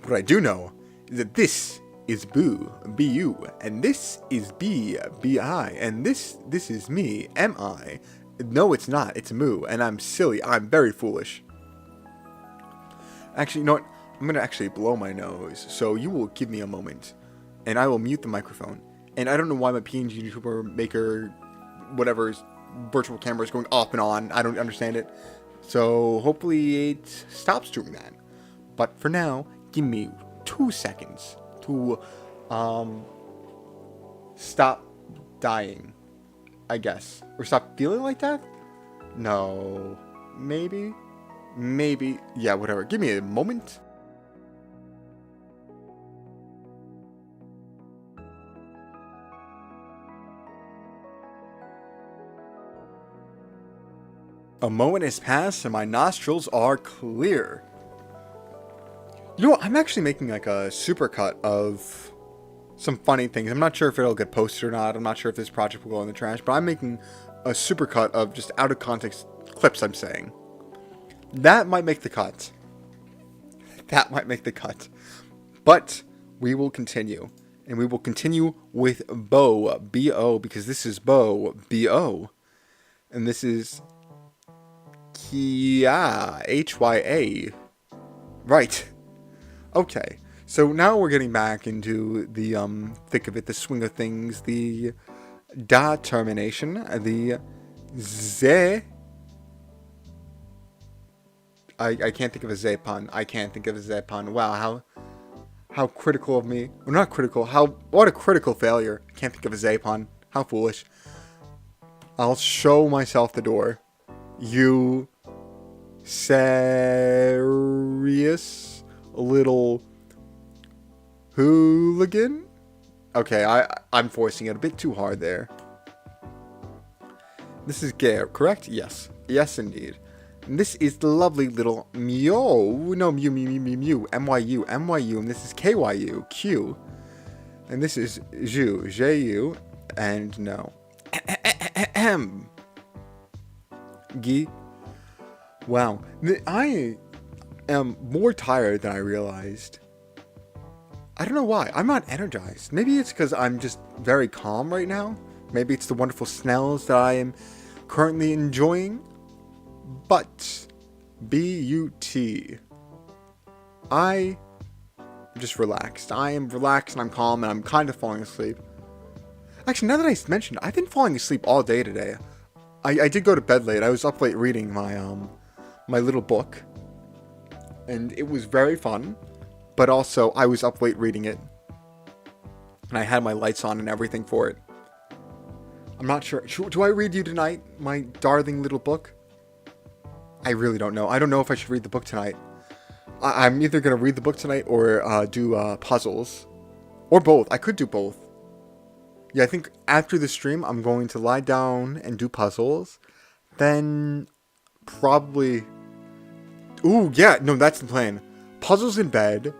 What I do know is that this is Boo, B-U, and this is B, B-I, and this is me, M-I. No, it's not, it's Moo, and I'm silly, I'm very foolish. Actually, you know what? I'm gonna actually blow my nose, so you will give me a moment, and I will mute the microphone. And I don't know why my PNG YouTuber maker, whatever, virtual camera is going off and on, I don't understand it. So hopefully it stops doing that. But for now, give me 2 seconds to stop dying, I guess. Or stop feeling like that? No. Maybe? Maybe. Yeah, whatever. Give me a moment. A moment has passed and my nostrils are clear. You know what? I'm actually making like a supercut of some funny things. I'm not sure if it'll get posted or not. I'm not sure if this project will go in the trash. But I'm making a supercut of just out of context clips I'm saying. That might make the cut. That might make the cut. But we will continue. And we will continue with bo, B-O, because this is bo, B-O. And this is Hya, H-Y-A. Right. Okay. So now we're getting back into the thick of it, the swing of things, the da termination, the ze. I can't think of a ze pun. I can't think of a ze pun. Wow, how critical of me. Well, not critical. What a critical failure. I can't think of a ze pun. How foolish. I'll show myself the door. You serious little hooligan? Okay, I'm forcing it a bit too hard there. This is gay, correct? Yes. Yes, indeed. And this is the lovely little Mew. No, Mew. M-Y-U. And this is K-Y-U. Q. And this is Ju. J-U. And no. Gi. Wow. I am more tired than I realized. I don't know why. I'm not energized. Maybe it's because I'm just very calm right now. Maybe it's the wonderful smells that I am currently enjoying. But B-U-T. I'm just relaxed. I am relaxed and I'm calm and I'm kind of falling asleep. Actually, now that I mentioned, I've been falling asleep all day today. I did go to bed late. I was up late reading my little book. And it was very fun. But also, I was up late reading it. And I had my lights on and everything for it. I'm not sure. Do I read you tonight, my darling little book? I really don't know. I don't know if I should read the book tonight. I'm either going to read the book tonight or do puzzles. Or both. I could do both. Yeah, I think after the stream, I'm going to lie down and do puzzles. Then probably... Ooh, yeah. No, that's the plan. Puzzles in bed.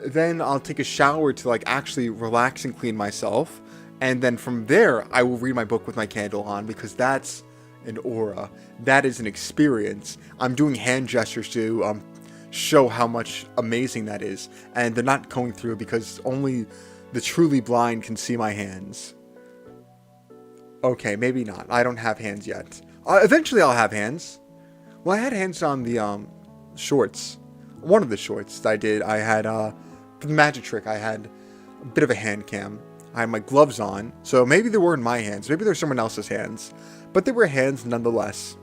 Then I'll take a shower to like actually relax and clean myself. And then from there, I will read my book with my candle on because that's an aura. That is an experience. I'm doing hand gestures to show how much amazing that is. And they're not going through because only the truly blind can see my hands. Okay, maybe not. I don't have hands yet. Eventually I'll have hands. Well, I had hands on the shorts. One of the shorts that I did, I had, for the magic trick, I had a bit of a hand cam. I had my gloves on, so maybe they weren't my hands. Maybe they're someone else's hands. But they were hands nonetheless.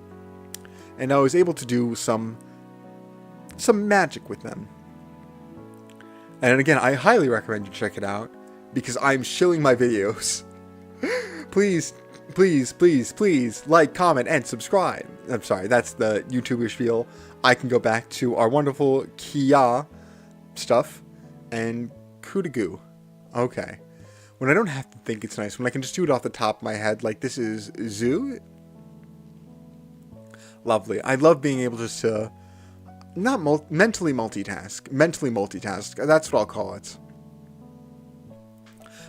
And I was able to do some magic with them. And again, I highly recommend you check it out, because I'm shilling my videos. Please, please, please, please, like, comment, and subscribe. I'm sorry, that's the YouTuber spiel. I can go back to our wonderful Kia stuff and Kudagoo. Okay. When I don't have to think it's nice, when I can just do it off the top of my head, like this is Zoo. Lovely. I love being able just to not mentally multitask. Mentally multitask. That's what I'll call it.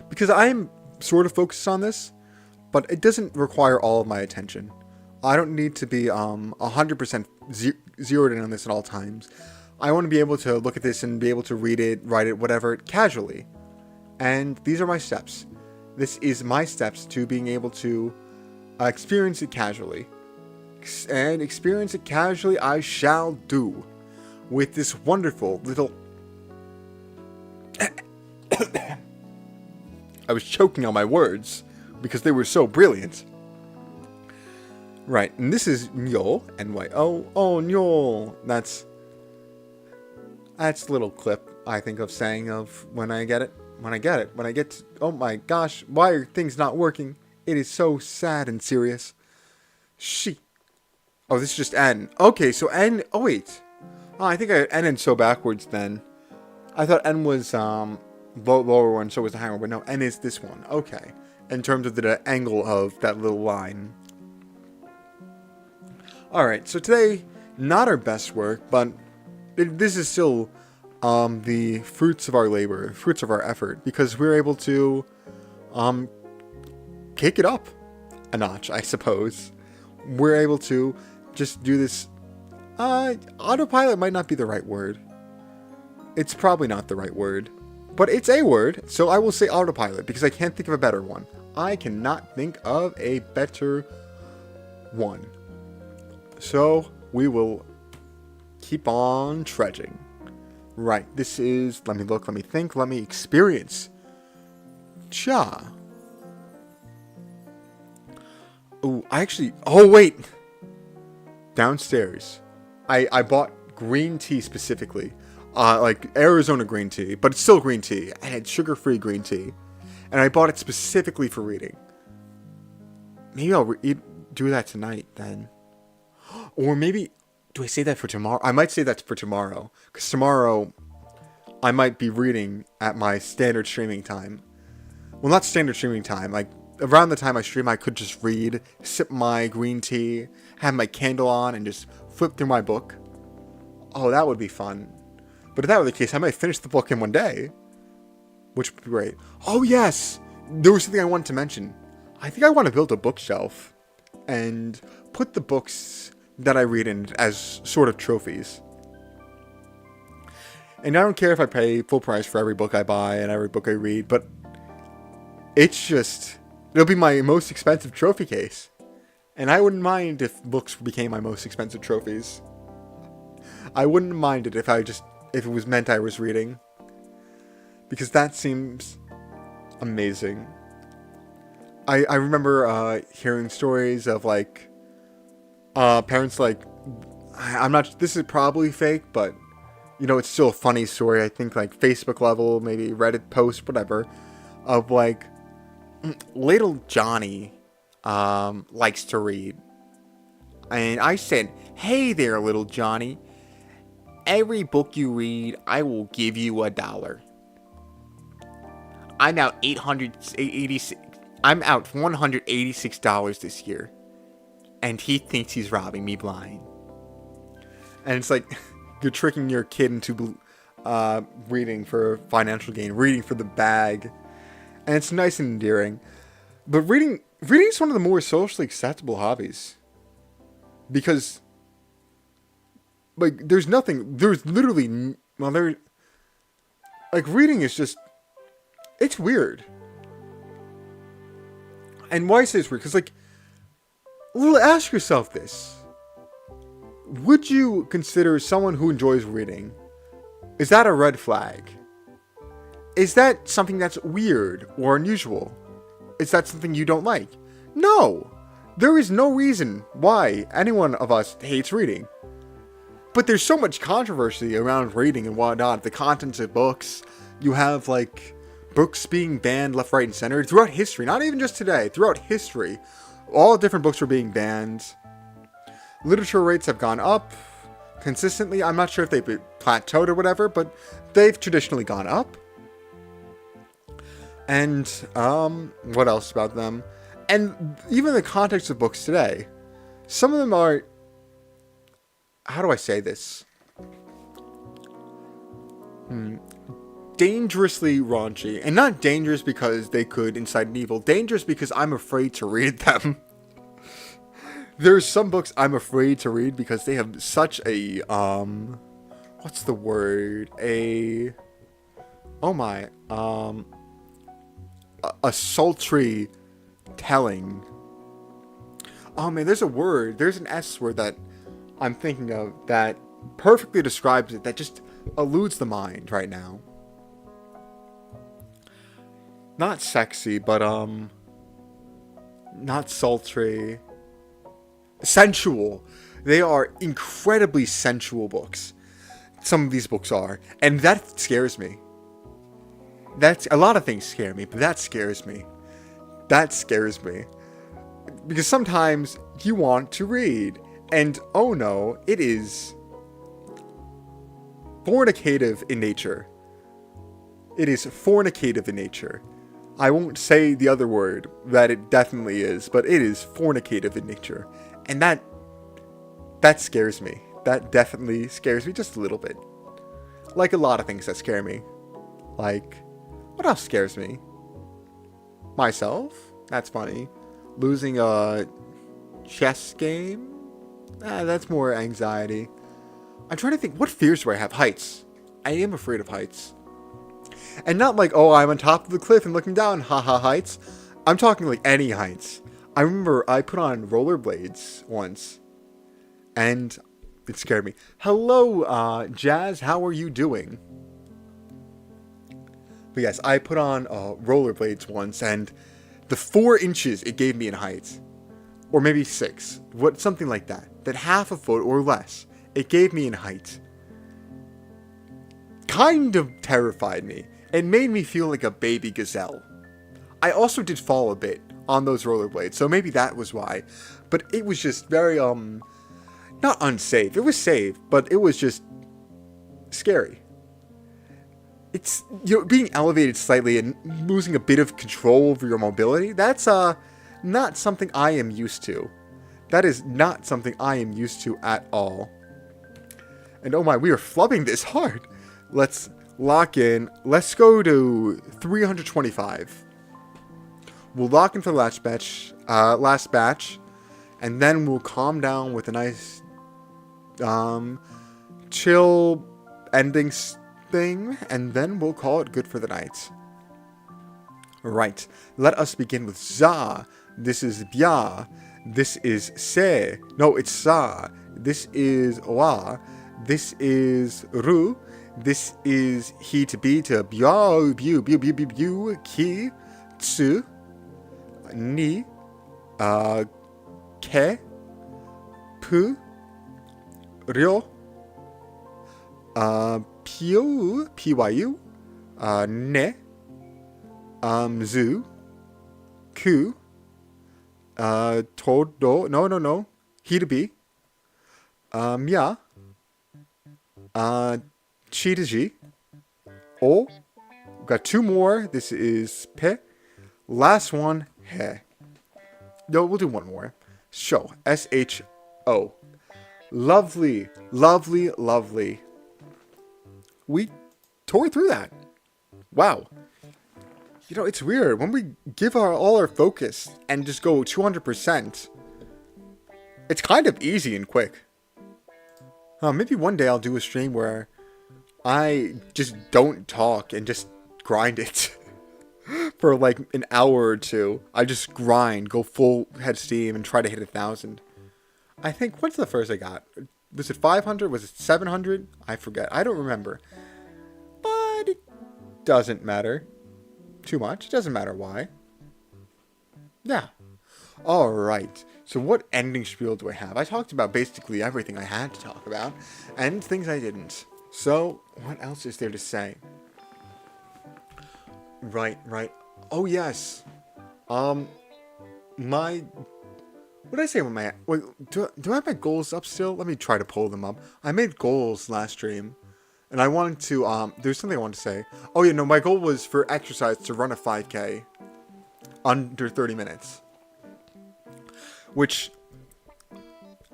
Because I'm sort of focused on this, but it doesn't require all of my attention. I don't need to be 100% zeroed in on this at all times. I want to be able to look at this and be able to read it, write it, whatever, casually. And these are my steps. This is my steps to being able to experience it casually. And experience it casually I shall do. With this wonderful little... I was choking on my words because they were so brilliant. Right, and this is Nyo, N-Y-O. Oh, Nyo. That's a little clip I think of saying of when I get it. When I get to, oh my gosh, why are things not working? It is so sad and serious. Oh, this is just N. Okay, so N, oh wait. Oh, I think I N and so backwards then. I thought N was lower one, so was the higher one, but no, N is this one. Okay, in terms of the angle of that little line. Alright, so today, not our best work, but this is still the fruits of our labor, fruits of our effort, because we're able to kick it up a notch, I suppose. We're able to just do this. Autopilot might not be the right word. It's probably not the right word. But it's a word, so I will say autopilot because I can't think of a better one. I cannot think of a better one. So we will keep on trudging. Right, this is, let me look, let me think, let me experience. Cha. Ooh, oh wait. Downstairs. I bought green tea specifically. Like Arizona green tea, but it's still green tea. And it's sugar-free green tea. And I bought it specifically for reading. Maybe I'll do that tonight then. Or maybe, do I say that for tomorrow? I might say that for tomorrow. Because tomorrow, I might be reading at my standard streaming time. Well, not standard streaming time. Like, around the time I stream, I could just read, sip my green tea, have my candle on, and just flip through my book. Oh, that would be fun. But if that were the case, I might finish the book in one day. Which would be great. Oh, yes! There was something I wanted to mention. I think I want to build a bookshelf. And put the books that I read in as sort of trophies. And I don't care if I pay full price for every book I buy and every book I read, but it's just, it'll be my most expensive trophy case. And I wouldn't mind if books became my most expensive trophies. I wouldn't mind it if it was meant I was reading. Because that seems amazing. I remember hearing stories of like parents like, I'm not, this is probably fake, but you know, it's still a funny story. I think like Facebook level, maybe Reddit post, whatever, of like little Johnny likes to read. And I said, hey there, little Johnny. Every book you read, I will give you $1. I'm out $186 this year. And he thinks he's robbing me blind. And it's like, you're tricking your kid into reading for financial gain, reading for the bag. And it's nice and endearing. But reading is one of the more socially acceptable hobbies. Because, like, there's literally, well, like, reading is just, it's weird. And why I say it's weird? Because, like, ask yourself this. Would you consider someone who enjoys reading, is that a red flag? Is that something that's weird or unusual? Is that something you don't like? No! There is no reason why any one of us hates reading. But there's so much controversy around reading and whatnot. The contents of books. You have, like, books being banned left, right, and center throughout history. Not even just today. Throughout history. All different books were being banned. Literature rates have gone up consistently. I'm not sure if they've plateaued or whatever, but they've traditionally gone up. And, what else about them? And even the context of books today, some of them are, how do I say this? Dangerously raunchy. And not dangerous because they could incite an evil. Dangerous because I'm afraid to read them. There's some books I'm afraid to read because they have such a, what's the word? A sultry telling. Oh man, there's an S word that I'm thinking of that perfectly describes it, that just eludes the mind right now. Not sexy, but, not sultry. Sensual. They are incredibly sensual books. Some of these books are. And that scares me. A lot of things scare me, but that scares me. That scares me. Because sometimes you want to read. And oh no, it is fornicative in nature. It is fornicative in nature. I won't say the other word that it definitely is, but it is fornicative in nature. And that scares me. That definitely scares me just a little bit. Like a lot of things that scare me. Like, what else scares me? Myself? That's funny. Losing a chess game? That's more anxiety. I'm trying to think, what fears do I have? Heights. I am afraid of heights. And not like, oh, I'm on top of the cliff and looking down, haha heights. I'm talking like any heights. I remember I put on rollerblades once, and it scared me. Hello, Jazz, how are you doing? But yes, I put on rollerblades once, and the 4 inches it gave me in height, or maybe 6, something like that half a foot or less it gave me in height, kind of terrified me and made me feel like a baby gazelle. I also did fall a bit on those rollerblades, so maybe that was why. But it was just very, not unsafe. It was safe, but it was just scary. It's, being elevated slightly and losing a bit of control over your mobility, that's, not something I am used to. That is not something I am used to at all. And oh my, we are flubbing this hard. Let's lock in. Let's go to 325. We'll lock in for the last batch, and then we'll calm down with a nice, chill ending thing, and then we'll call it good for the night. Right, let us begin with za. This is bia. This is se. No, it's sa. This is wa. This is ru. This is he to be to bia, bu, bu, bu, bu, bu, ki, tsu, ni, ke, pu, ryo, pyu, pyu, ne, zu, ku, todo, no, he to be, ya, chi to ji, o, we've got 2 more, this is pe, last one, he. No, we'll do 1 more, sho, S-H-O, lovely, lovely, lovely. We tore through that. Wow. It's weird. When we give all our focus and just go 200%, it's kind of easy and quick. Maybe one day I'll do a stream where I just don't talk and just grind it for like an hour or 2. I just grind, go full head steam, and try to hit 1,000. I think, what's the first I got? Was it 500? Was it 700? I forget. I don't remember. But it doesn't matter too much. It doesn't matter why. Yeah. Alright. So what ending spiel do I have? I talked about basically everything I had to talk about, and things I didn't. So, what else is there to say? Right. Oh, yes. What did I say with my... Wait, do I have my goals up still? Let me try to pull them up. I made goals last stream, and I wanted to, there's something I wanted to say. Oh yeah, no, my goal was for exercise to run a 5K under 30 minutes. Which,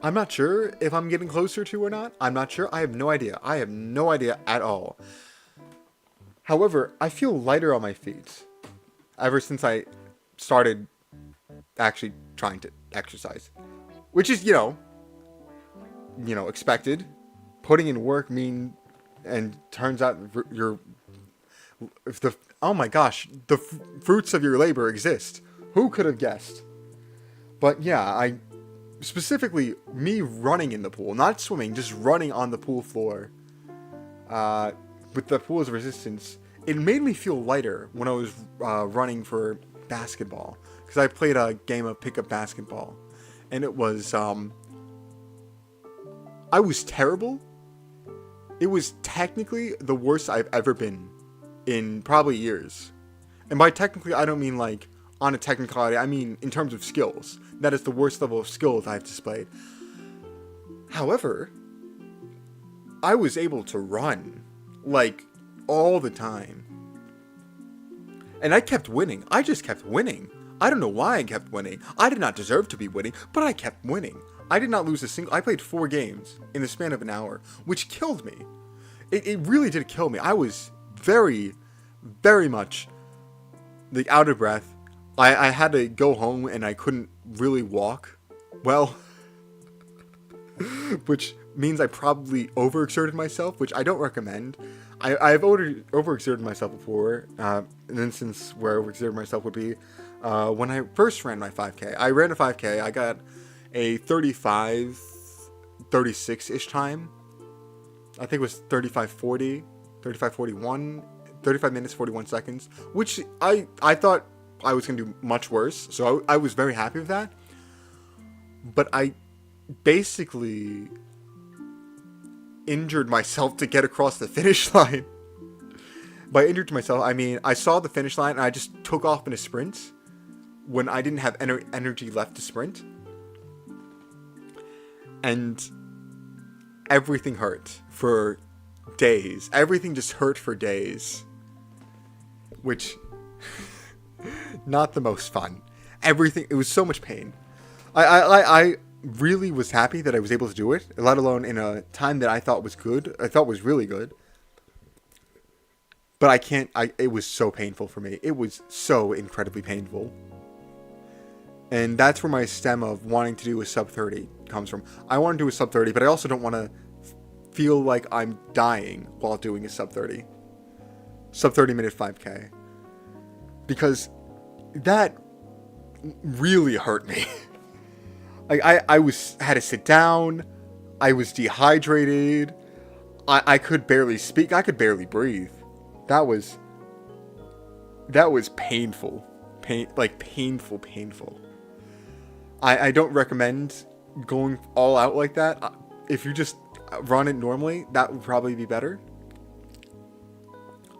I'm not sure if I'm getting closer to or not. I'm not sure. I have no idea. I have no idea at all. However, I feel lighter on my feet ever since I started actually trying to exercise, which is, expected. Putting in work and turns out oh my gosh, the fruits of your labor exist. Who could have guessed? But yeah, specifically me running in the pool, not swimming, just running on the pool floor, with the pool's resistance, it made me feel lighter when I was running for basketball. Because I played a game of pickup basketball, and it was, I was terrible. It was technically the worst I've ever been in probably years. And by technically, I don't mean like on a technicality, I mean in terms of skills. That is the worst level of skills I've displayed. However, I was able to run, like, all the time. And I kept winning. I just kept winning. I don't know why I kept winning. I did not deserve to be winning, but I kept winning. I did not lose a single... I played 4 games in the span of an hour, which killed me. It really did kill me. I was very, very much like out of breath. I had to go home and I couldn't really walk well, which means I probably overexerted myself, which I don't recommend. I've overexerted myself before. An instance where I overexerted myself would be when I first ran my 5K. I ran a 5K. I got a 35, 36-ish time. I think it was 35:40, 35:41, 35 minutes, 41 seconds, which I thought I was going to do much worse. So I was very happy with that. But I basically injured myself to get across the finish line. By injured myself, I mean I saw the finish line and I just took off in a sprint when I didn't have energy left to sprint. And everything hurt for days. Everything just hurt for days. Which, not the most fun. Everything, it was so much pain. I really was happy that I was able to do it, let alone in a time that I thought was good. I thought was really good. But it was so painful for me. It was so incredibly painful. And that's where my stem of wanting to do a sub 30 comes from. I want to do a sub 30, but I also don't want to feel like I'm dying while doing a sub 30. Sub 30 minute 5K. Because that really hurt me. I had to sit down. I was dehydrated. I could barely speak. I could barely breathe. That was painful. Painful. I don't recommend going all out like that. If you just run it normally, that would probably be better.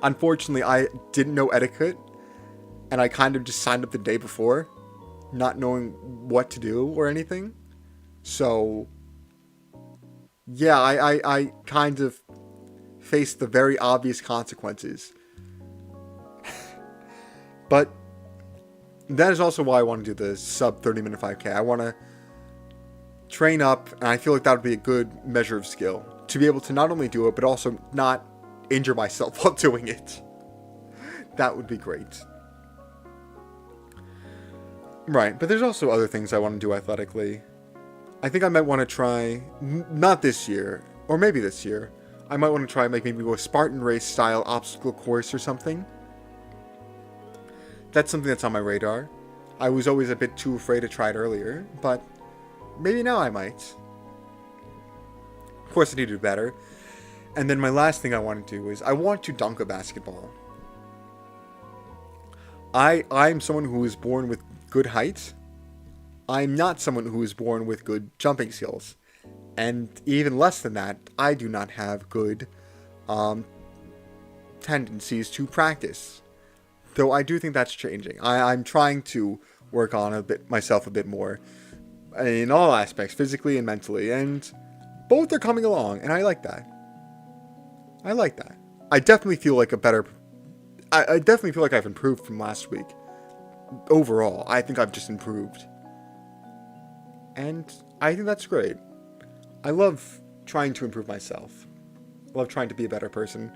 Unfortunately, I didn't know etiquette, and I kind of just signed up the day before, not knowing what to do or anything. So, yeah, I kind of faced the very obvious consequences. But that is also why I want to do the sub 30 minute 5K. I want to train up, and I feel like that would be a good measure of skill. To be able to not only do it, but also not injure myself while doing it. That would be great. Right, but there's also other things I want to do athletically. I think I might want to try, not this year, or maybe this year, I might want to try maybe a Spartan race style obstacle course or something. That's something that's on my radar. I was always a bit too afraid to try it earlier, but maybe now I might. Of course I need to do better. And then my last thing I want to do is I want to dunk a basketball. I'm someone who is born with good height. I'm not someone who is born with good jumping skills. And even less than that, I do not have good tendencies to practice. Though I do think that's changing. I'm trying to work on myself a bit more. In all aspects, physically and mentally. And both are coming along, and I like that. I definitely feel like I definitely feel like I've improved from last week. Overall, I think I've just improved. And I think that's great. I love trying to improve myself. I love trying to be a better person.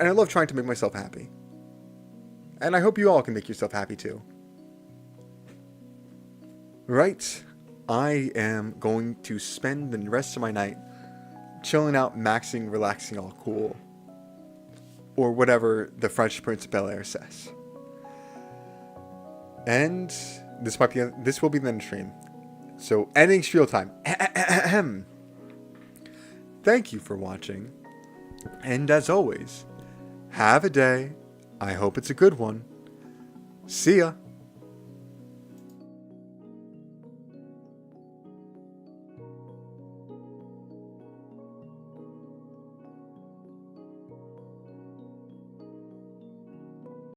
And I love trying to make myself happy. And I hope you all can make yourself happy too. Right. I am going to spend the rest of my night chilling out, maxing, relaxing, all cool. Or whatever the Fresh Prince of Bel-Air says. And this will be the end stream. So, ending spiel time. Thank you for watching. And as always, have a day. I hope it's a good one. See ya.